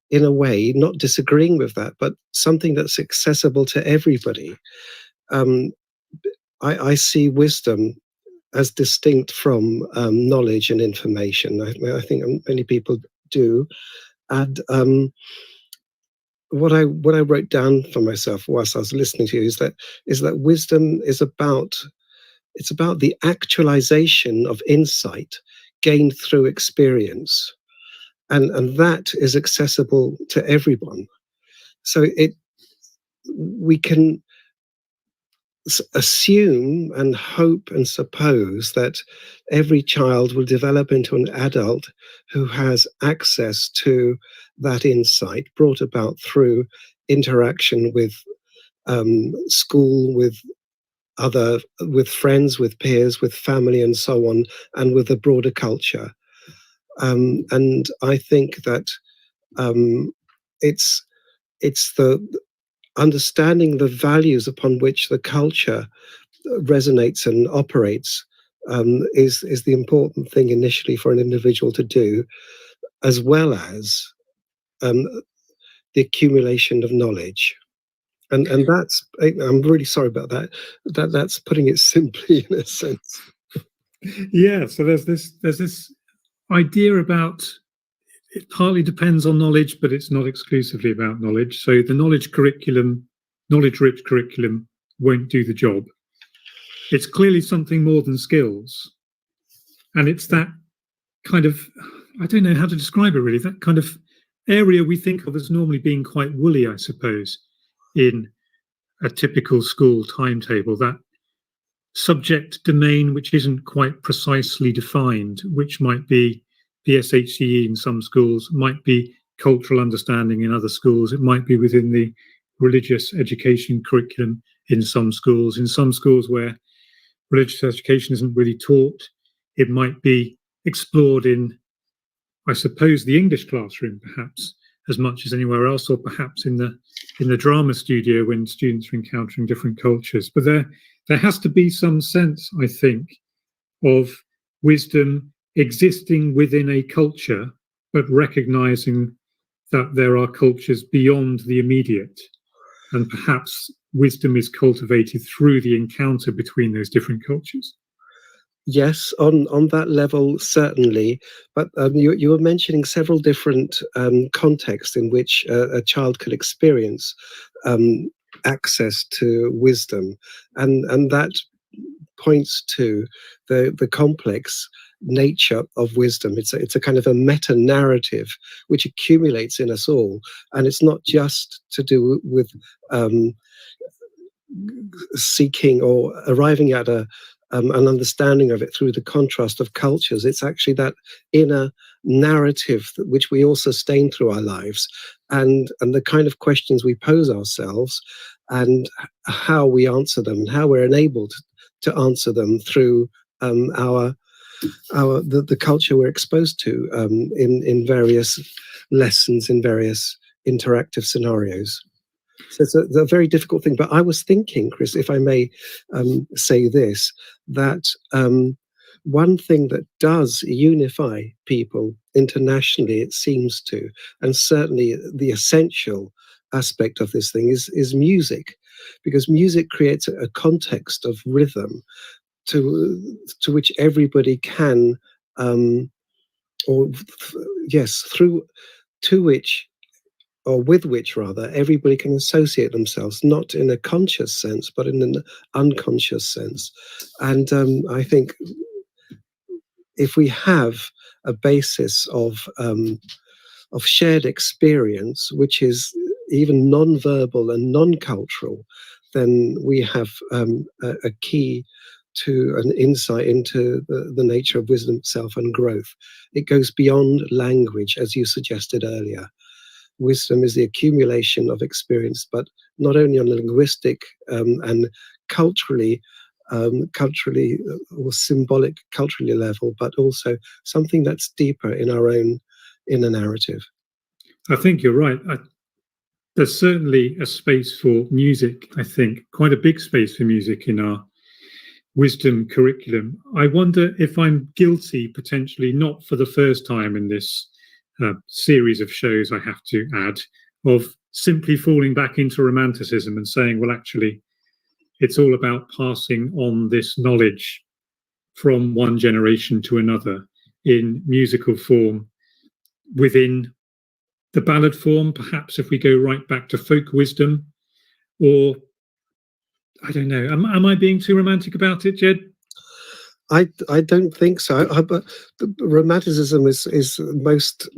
in a way, not disagreeing with that, but something that's accessible to everybody. I see wisdom as distinct from knowledge and information. I think many people do. And what I wrote down for myself whilst I was listening to you is that wisdom is about the actualization of insight gained through experience, and that is accessible to everyone. So we can assume and hope and suppose that every child will develop into an adult who has access to that insight brought about through interaction with school, with friends, with peers, with family, and so on, and with the broader culture. And I think that it's the understanding the values upon which the culture resonates and operates is the important thing initially for an individual to do, as well as the accumulation of knowledge. And that's, I'm really sorry about that. That's putting it simply in a sense. Yeah, so there's this idea about it partly depends on knowledge, but it's not exclusively about knowledge. So the knowledge-rich curriculum won't do the job. It's clearly something more than skills. And it's that kind of, I don't know how to describe it really, that kind of area we think of as normally being quite woolly, I suppose, in a typical school timetable, that subject domain which isn't quite precisely defined, which might be PSHE in some schools, might be cultural understanding in other schools, it might be within the religious education curriculum in some schools where religious education isn't really taught, it might be explored in, I suppose, the English classroom perhaps as much as anywhere else, or perhaps in the drama studio when students are encountering different cultures. But there has to be some sense, I think, of wisdom existing within a culture, but recognizing that there are cultures beyond the immediate, and perhaps wisdom is cultivated through the encounter between those different cultures. Yes, on that level, certainly. But you were mentioning several different contexts in which a child could experience access to wisdom, and that points to the complex nature of wisdom. It's a kind of a meta narrative which accumulates in us all, and it's not just to do with seeking or arriving at a an understanding of it through the contrast of cultures. It's actually that inner narrative which we all sustain through our lives, and the kind of questions we pose ourselves, and how we answer them, and how we're enabled to answer them through the culture we're exposed to in various lessons, in various interactive scenarios. So it's a very difficult thing. But I was thinking, Chris, if I may say this, that one thing that does unify people internationally, it seems to, and certainly the essential aspect of this thing is music, because music creates a context of rhythm to which everybody can, through to which, or with which rather, everybody can associate themselves, not in a conscious sense, but in an unconscious sense. And I think if we have a basis of shared experience, which is even non-verbal and non-cultural, then we have a key to an insight into the nature of wisdom itself and growth. It goes beyond language, as you suggested earlier. Wisdom is the accumulation of experience, but not only on a linguistic and culturally or symbolic culturally level, but also something that's deeper in our own inner narrative. I think you're right. There's certainly a space for music, I think, quite a big space for music in our wisdom curriculum. I wonder if I'm guilty, potentially not for the first time in this series of shows, I have to add, of simply falling back into romanticism and saying, well, actually, it's all about passing on this knowledge from one generation to another in musical form within the ballad form, perhaps if we go right back to folk wisdom, or I don't know. Am I being too romantic about it, Jed? I don't think so. But the romanticism is most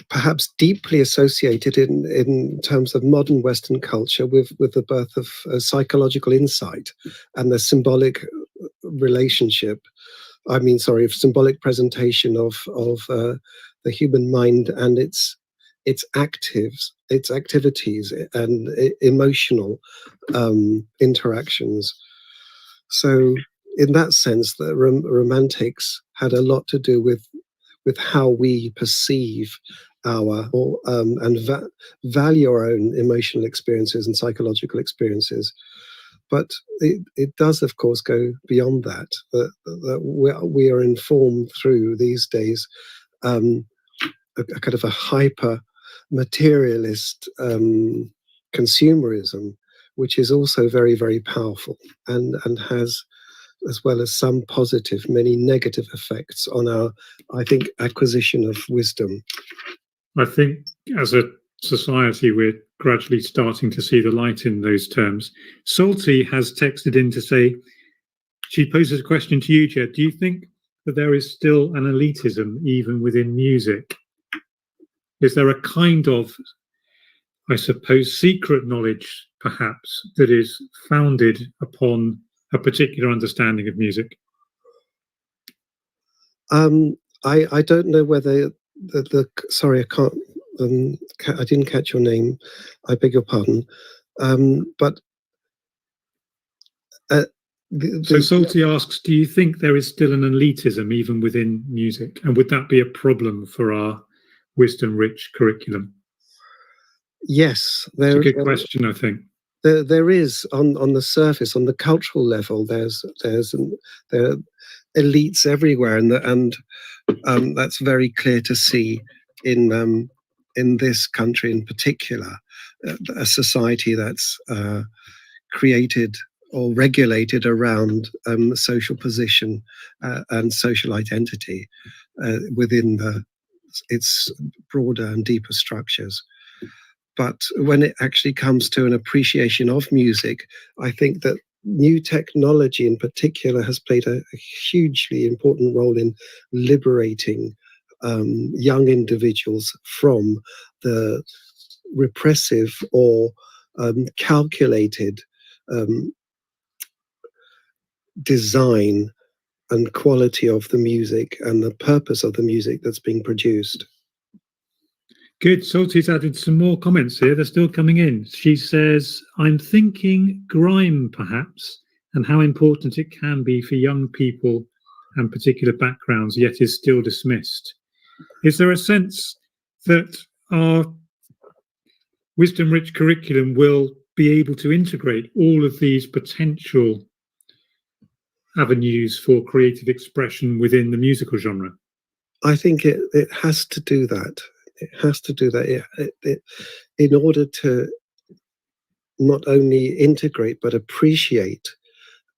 perhaps deeply associated in terms of modern Western culture with the birth of psychological insight and the symbolic relationship. Symbolic presentation of the human mind and its activities and emotional interactions. So, in that sense, the romantics had a lot to do with how we perceive value our own emotional experiences and psychological experiences. But it does, of course, go beyond that. That we are informed through these days a kind of a hyper materialist consumerism, which is also very, very powerful and has, as well as some positive, many negative effects on our, I think, acquisition of wisdom. I think as a society, we're gradually starting to see the light in those terms. Salty has texted in to say, she poses a question to you, Jed. Do you think that there is still an elitism even within music? Is there a kind of, I suppose, secret knowledge, perhaps, that is founded upon a particular understanding of music? I don't know whether sorry, I can't. I didn't catch your name. I beg your pardon. But so Salty asks, do you think there is still an elitism even within music, and would that be a problem for our wisdom-rich curriculum? Yes, it's a good question. I think there is on the surface, on the cultural level. There are elites everywhere, and that's very clear to see in this country in particular, a society that's created or regulated around social position and social identity within its broader and deeper structures. But when it actually comes to an appreciation of music, I think that new technology in particular has played a hugely important role in liberating young individuals from the repressive or calculated design and quality of the music and the purpose of the music that's being produced. Good. Salty's added some more comments here. They're still coming in. She says, I'm thinking grime, perhaps, and how important it can be for young people and particular backgrounds, yet is still dismissed. Is there a sense that our wisdom-rich curriculum will be able to integrate all of these potential avenues for creative expression within the musical genre? I think it has to do that. It has to do that. In order to not only integrate but appreciate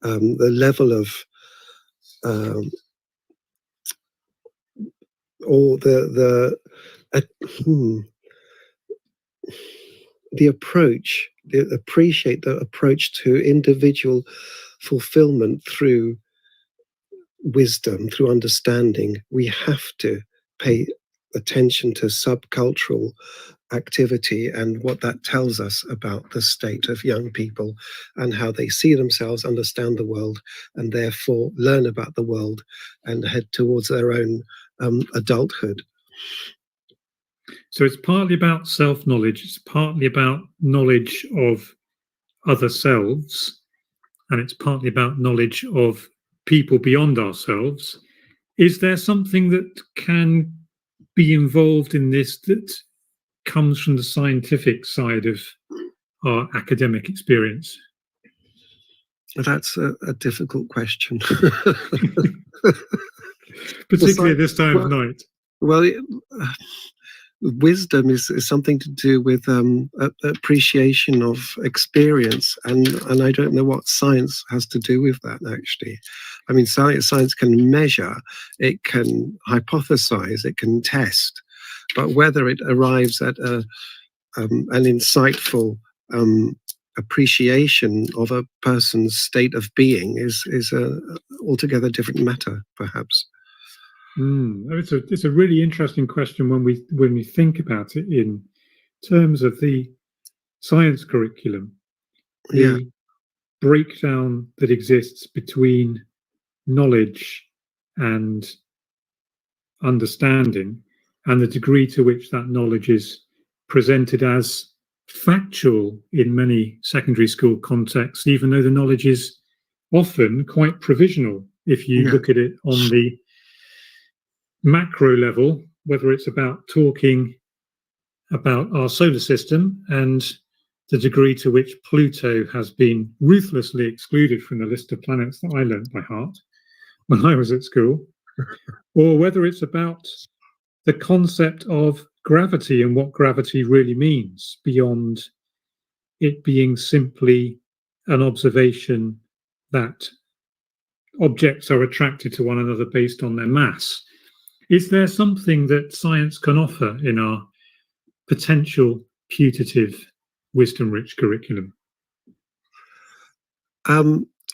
the level of or the approach, appreciate the approach to individual fulfillment through wisdom, through understanding. We have to pay attention to subcultural activity and what that tells us about the state of young people and how they see themselves, understand the world, and therefore learn about the world and head towards their own adulthood. So it's partly about self-knowledge, it's partly about knowledge of other selves, and it's partly about knowledge of people beyond ourselves. Is there something that can be involved in this that comes from the scientific side of our academic experience? That's a difficult question. Particularly at this time of night. Well, wisdom is something to do with appreciation of experience, and I don't know what science has to do with that, actually. I mean, science can measure, it can hypothesize, it can test, but whether it arrives at an insightful appreciation of a person's state of being is a altogether different matter, perhaps. It's a really interesting question when we think about it in terms of the science curriculum, the breakdown that exists between knowledge and understanding, and the degree to which that knowledge is presented as factual in many secondary school contexts, even though the knowledge is often quite provisional if you look at it on the macro level, whether it's about talking about our solar system and the degree to which Pluto has been ruthlessly excluded from the list of planets that I learnt by heart when I was at school, or whether it's about the concept of gravity and what gravity really means beyond it being simply an observation that objects are attracted to one another based on their mass. Is there something that science can offer in our potential putative wisdom-rich curriculum?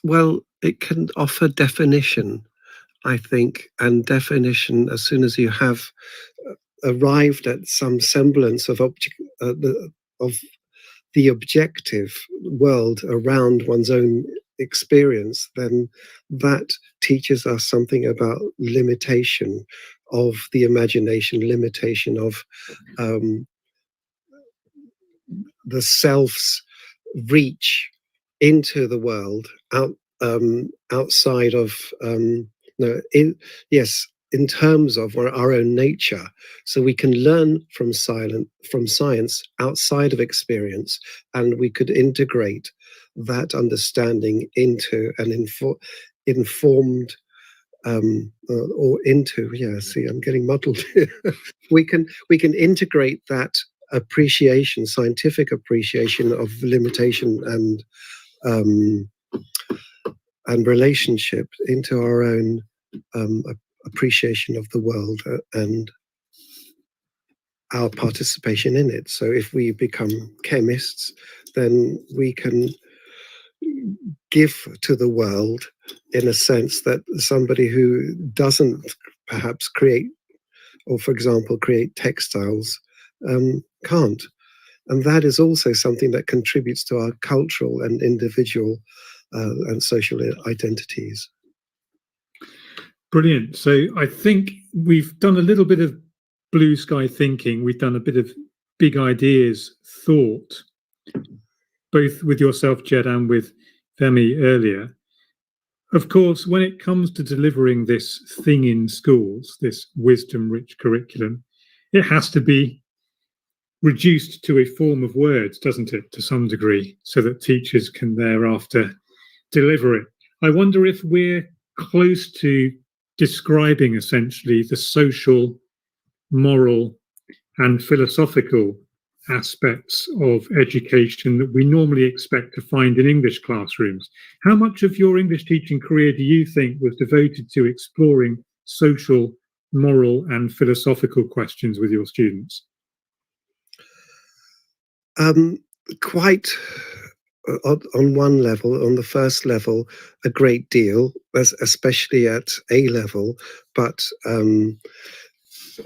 Well, it can offer definition, I think, and definition as soon as you have arrived at some semblance of the objective world around one's own experience, then that teaches us something about limitation of the imagination, limitation of the self's reach into the world outside of in terms of our own nature. So we can learn from science outside of experience, and we could integrate that understanding into an informed or into I'm getting muddled here. we can integrate that appreciation, scientific appreciation of limitation and relationship into our own appreciation of the world and our participation in it. So if we become chemists, then we can give to the world in a sense that somebody who doesn't perhaps create, or for example, create textiles, can't. And that is also something that contributes to our cultural and individual and social identities. Brilliant. So I think we've done a little bit of blue sky thinking. We've done a bit of big ideas thought, both with yourself, Jed, and with Femi earlier. Of course, when it comes to delivering this thing in schools, this wisdom-rich curriculum, it has to be reduced to a form of words, doesn't it, to some degree, so that teachers can thereafter deliver it. I wonder if we're close to describing essentially the social, moral, and philosophical aspects of education that we normally expect to find in English classrooms. How much of your English teaching career do you think was devoted to exploring social, moral, and philosophical questions with your students? Quite on one level, on the first level, a great deal, especially at A level, but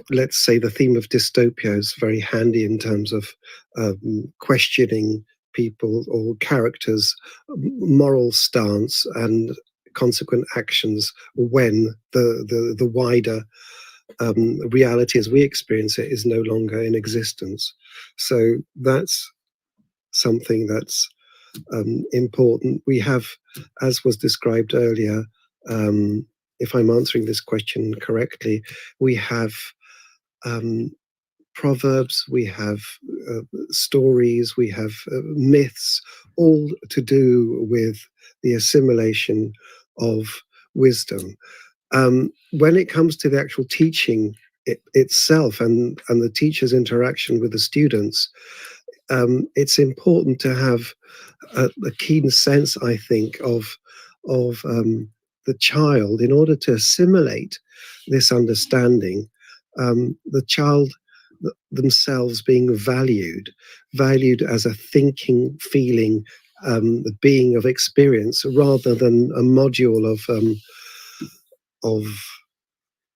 let's say the theme of dystopia is very handy in terms of questioning people or characters' moral stance and consequent actions when the wider reality as we experience it is no longer in existence. So that's something that's important. We have, as was described earlier, if I'm answering this question correctly, we have proverbs, we have stories, we have myths, all to do with the assimilation of wisdom. When it comes to the actual teaching itself and the teacher's interaction with the students, it's important to have a keen sense, I think, of the child in order to assimilate this understanding. The child themselves being valued as a thinking, feeling being of experience, rather than a module of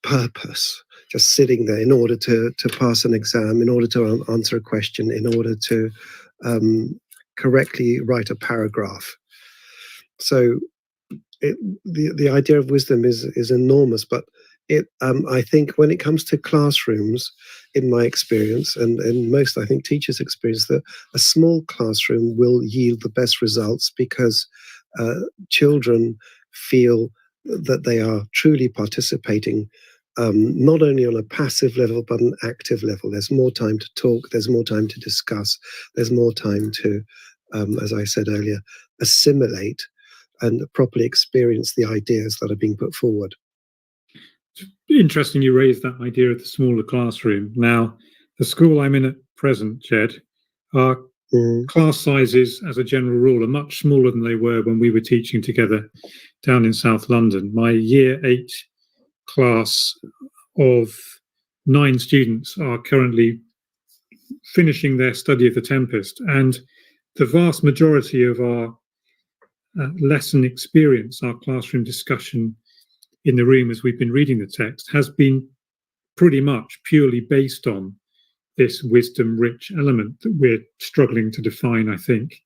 purpose, just sitting there in order to pass an exam, in order to answer a question, in order to correctly write a paragraph. So the idea of wisdom is enormous, but I think when it comes to classrooms, in my experience, and most, I think, teachers' experience, that a small classroom will yield the best results because children feel that they are truly participating, not only on a passive level, but an active level. There's more time to talk, there's more time to discuss, there's more time to, as I said earlier, assimilate and properly experience the ideas that are being put forward. Interesting you raised that idea of the smaller classroom. Now, the school I'm in at present, Jed, our class sizes, as a general rule, are much smaller than they were when we were teaching together down in South London. My year 8 class of 9 students are currently finishing their study of The Tempest, and the vast majority of our lesson experience, our classroom discussion in the room as we've been reading the text, has been pretty much purely based on this wisdom-rich element that we're struggling to define, I think,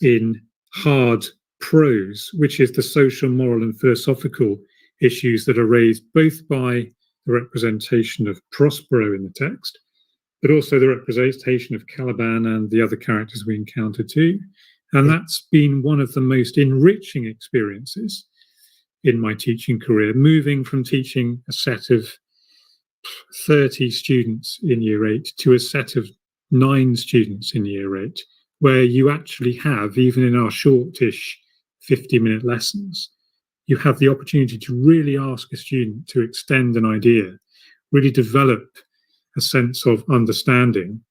in hard prose, which is the social, moral, and philosophical issues that are raised both by the representation of Prospero in the text, but also the representation of Caliban and the other characters we encounter too. And that's been one of the most enriching experiences in my teaching career, moving from teaching a set of 30 students in year 8 to a set of 9 students in year 8, where you actually have, even in our shortish 50-minute lessons, you have the opportunity to really ask a student to extend an idea, really develop a sense of understanding,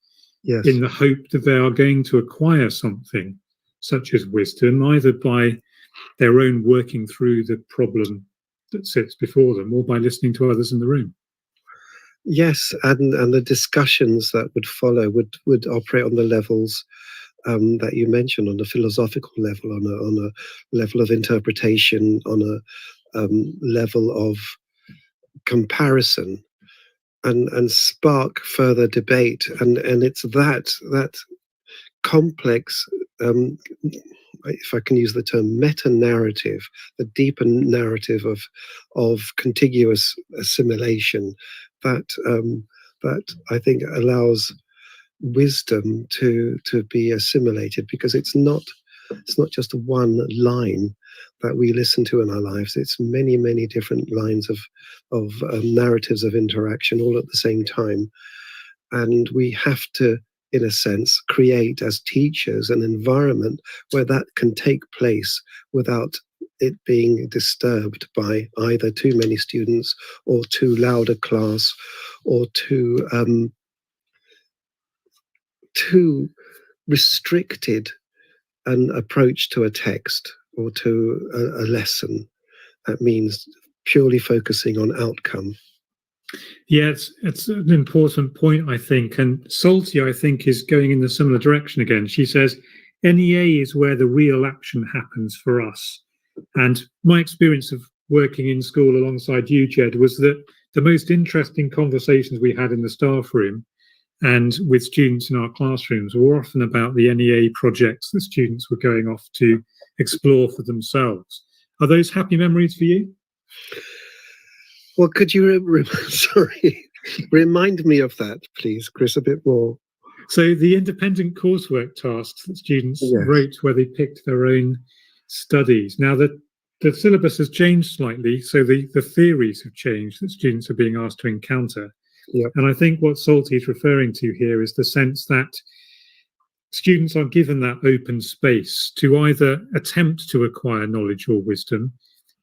yes, in the hope that they are going to acquire something such as wisdom, either by their own working through the problem that sits before them or by listening to others in the room. Yes, and the discussions that would follow would operate on the levels that you mentioned, on the philosophical level, on a level of interpretation, on a level of comparison, and spark further debate. And it's that complex if I can use the term, meta-narrative, the deeper narrative of contiguous assimilation that that I think allows wisdom to be assimilated, because it's not just one line that we listen to in our lives. It's many different lines of narratives of interaction all at the same time, and we have to, in a sense, create as teachers an environment where that can take place without it being disturbed by either too many students or too loud a class or too restricted an approach to a text or to a lesson. That means purely focusing on outcome. Yeah, it's an important point, I think. And Salty, I think, is going in the similar direction again. She says, NEA is where the real action happens for us. And my experience of working in school alongside you, Jed, was that the most interesting conversations we had in the staff room and with students in our classrooms were often about the NEA projects that students were going off to explore for themselves. Are those happy memories for you? Well, could you remind me of that, please, Chris, a bit more? So the independent coursework tasks that students wrote where they picked their own studies. Now, the syllabus has changed slightly, so the theories have changed that students are being asked to encounter. Yep. And I think what Salty is referring to here is the sense that students are given that open space to either attempt to acquire knowledge or wisdom,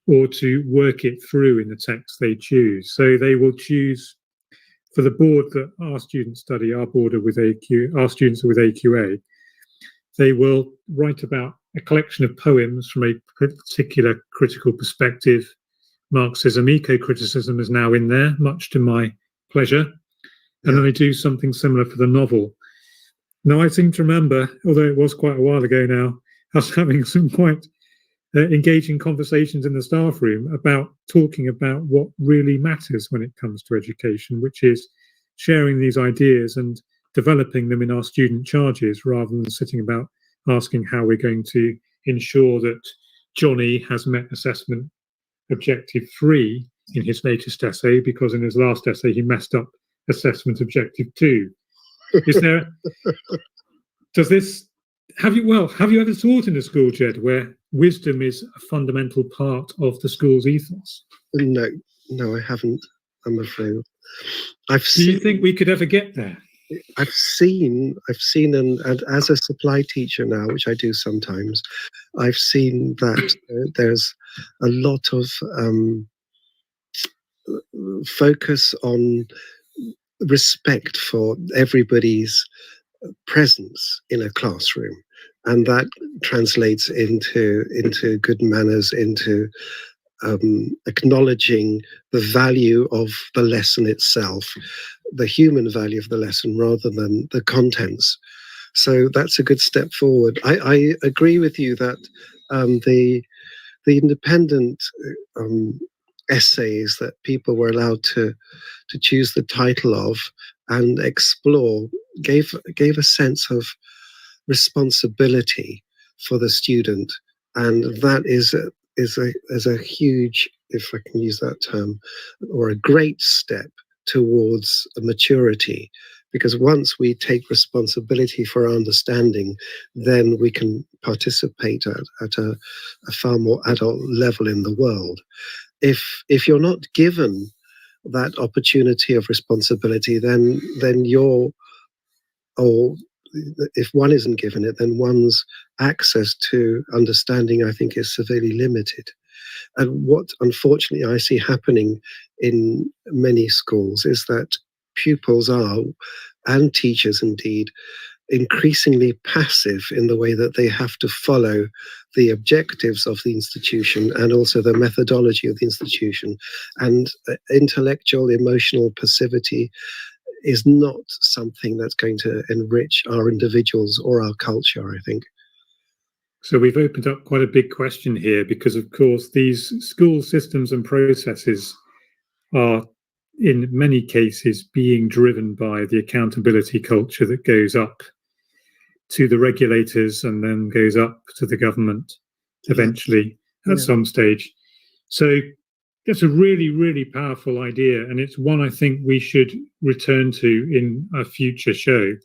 or to work it through in the text they choose. So they will choose, for the board that our students study, our students are with AQA, they will write about a collection of poems from a particular critical perspective. Marxism, eco-criticism is now in there, much to my pleasure. And then they do something similar for the novel. Now, I seem to remember, although it was quite a while ago now, us having some quite engaging conversations in the staff room about talking about what really matters when it comes to education, which is sharing these ideas and developing them in our student charges, rather than sitting about asking how we're going to ensure that Johnny has met assessment objective 3 in his latest essay, because in his last essay he messed up assessment objective 2. Is there have you ever taught in a school, Jed, where wisdom is a fundamental part of the school's ethos? No, I haven't, I'm afraid. Do you think we could ever get there? I've seen, and as a supply teacher now, which I do sometimes, I've seen that there's a lot of focus on respect for everybody's presence in a classroom, and that translates into good manners, into acknowledging the value of the lesson itself, the human value of the lesson rather than the contents. So that's a good step forward. I agree with you that the independent essays that people were allowed to choose the title of and explore gave a sense of responsibility for the student, and that is a huge, if I can use that term, or a great step towards maturity. Because once we take responsibility for our understanding, then we can participate at a far more adult level in the world. If you're not given that opportunity of responsibility, then if one isn't given it, then one's access to understanding, I think, is severely limited. And what unfortunately I see happening in many schools is that pupils are, and teachers indeed, increasingly passive in the way that they have to follow the objectives of the institution and also the methodology of the institution. And intellectual, emotional passivity is not something that's going to enrich our individuals or our culture, I think. So we've opened up quite a big question here, because of course these school systems and processes are in many cases being driven by the accountability culture that goes up to the regulators and then goes up to the government eventually at some stage. So that's a really, really powerful idea, and it's one I think we should return to in a future show.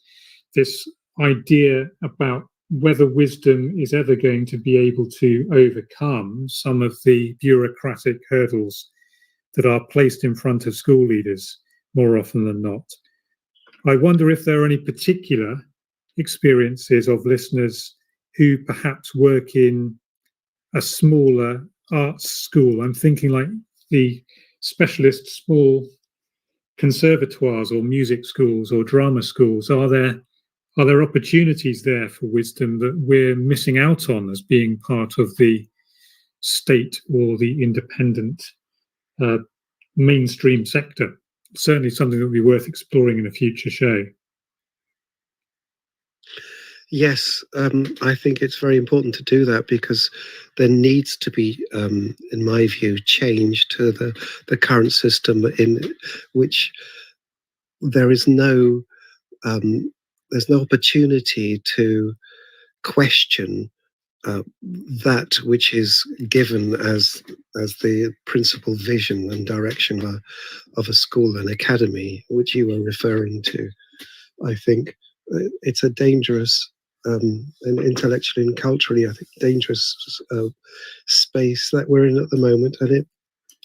This idea about whether wisdom is ever going to be able to overcome some of the bureaucratic hurdles that are placed in front of school leaders more often than not. I wonder if there are any particular experiences of listeners who perhaps work in a smaller arts school. I'm thinking like the specialist small conservatoires or music schools or drama schools. Are there opportunities there for wisdom that we're missing out on as being part of the state or the independent mainstream sector? Certainly something that would be worth exploring in a future show. Yes, I think it's very important to do that, because there needs to be, in my view, change to the current system in which there is there's no opportunity to question that which is given as the principal vision and direction of a school and academy, which you were referring to. I think it's a dangerous and intellectually and culturally, I think, dangerous space that we're in at the moment, and it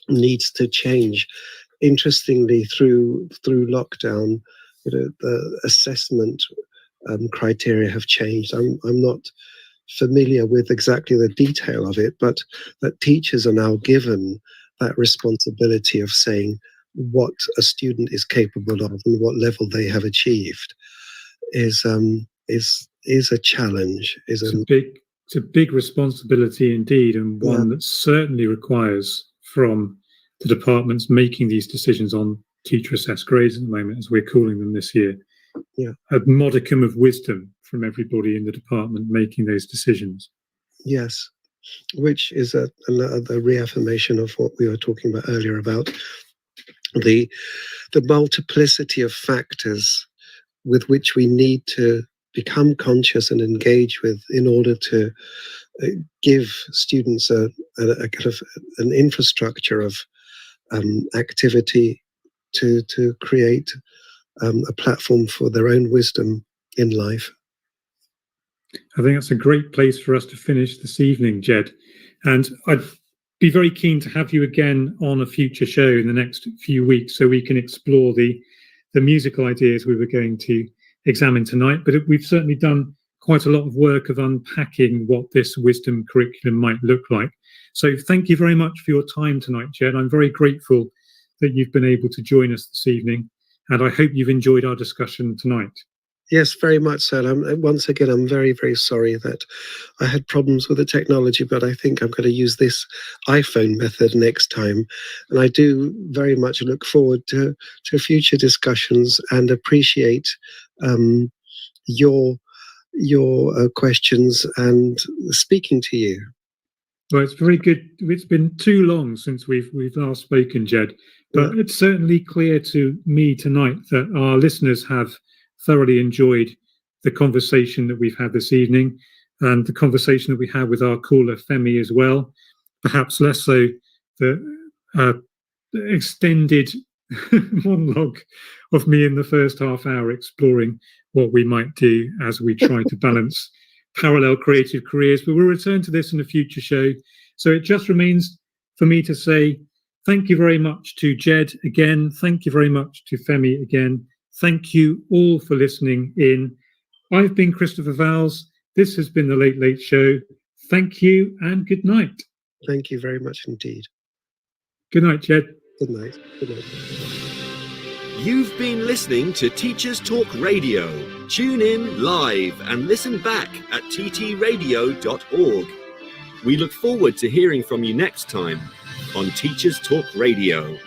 needs to change. Interestingly, through lockdown, the assessment criteria have changed. I'm not familiar with exactly the detail of it, but that teachers are now given that responsibility of saying what a student is capable of and what level they have achieved is a challenge. It's a big responsibility indeed, and one that certainly requires from the departments making these decisions on teacher assessed grades at the moment, as we're calling them this year, a modicum of wisdom from everybody in the department making those decisions. Yes, which is another reaffirmation of what we were talking about earlier about the multiplicity of factors with which we need to become conscious and engage with in order to give students a kind of an infrastructure of activity to create a platform for their own wisdom in life. I think that's a great place for us to finish this evening, Jed. And I'd be very keen to have you again on a future show in the next few weeks so we can explore the musical ideas we were going to examine tonight. But we've certainly done quite a lot of work of unpacking what this wisdom curriculum might look like. So thank you very much for your time tonight, Jed. I'm very grateful that you've been able to join us this evening, and I hope you've enjoyed our discussion tonight. Yes, very much so. Once again, I'm very, very sorry that I had problems with the technology, but I think I'm going to use this iPhone method next time. And I do very much look forward to future discussions and appreciate your questions and speaking to you. Well, it's very good. It's been too long since we've last spoken, Jed, but it's certainly clear to me tonight that our listeners have thoroughly enjoyed the conversation that we've had this evening, and the conversation that we had with our caller Femi as well. Perhaps less so the extended monologue of me in the first half hour exploring what we might do as we try to balance parallel creative careers. But we'll return to this in a future show. So it just remains for me to say thank you very much to Jed again. Thank you very much to Femi again. Thank you all for listening in. I've been Christopher Vowels. This has been The Late Late Show. Thank you and good night. Thank you very much indeed. Good night, Jed. Good night. Good night. You've been listening to Teachers Talk Radio. Tune in live and listen back at ttradio.org. We look forward to hearing from you next time on Teachers Talk Radio.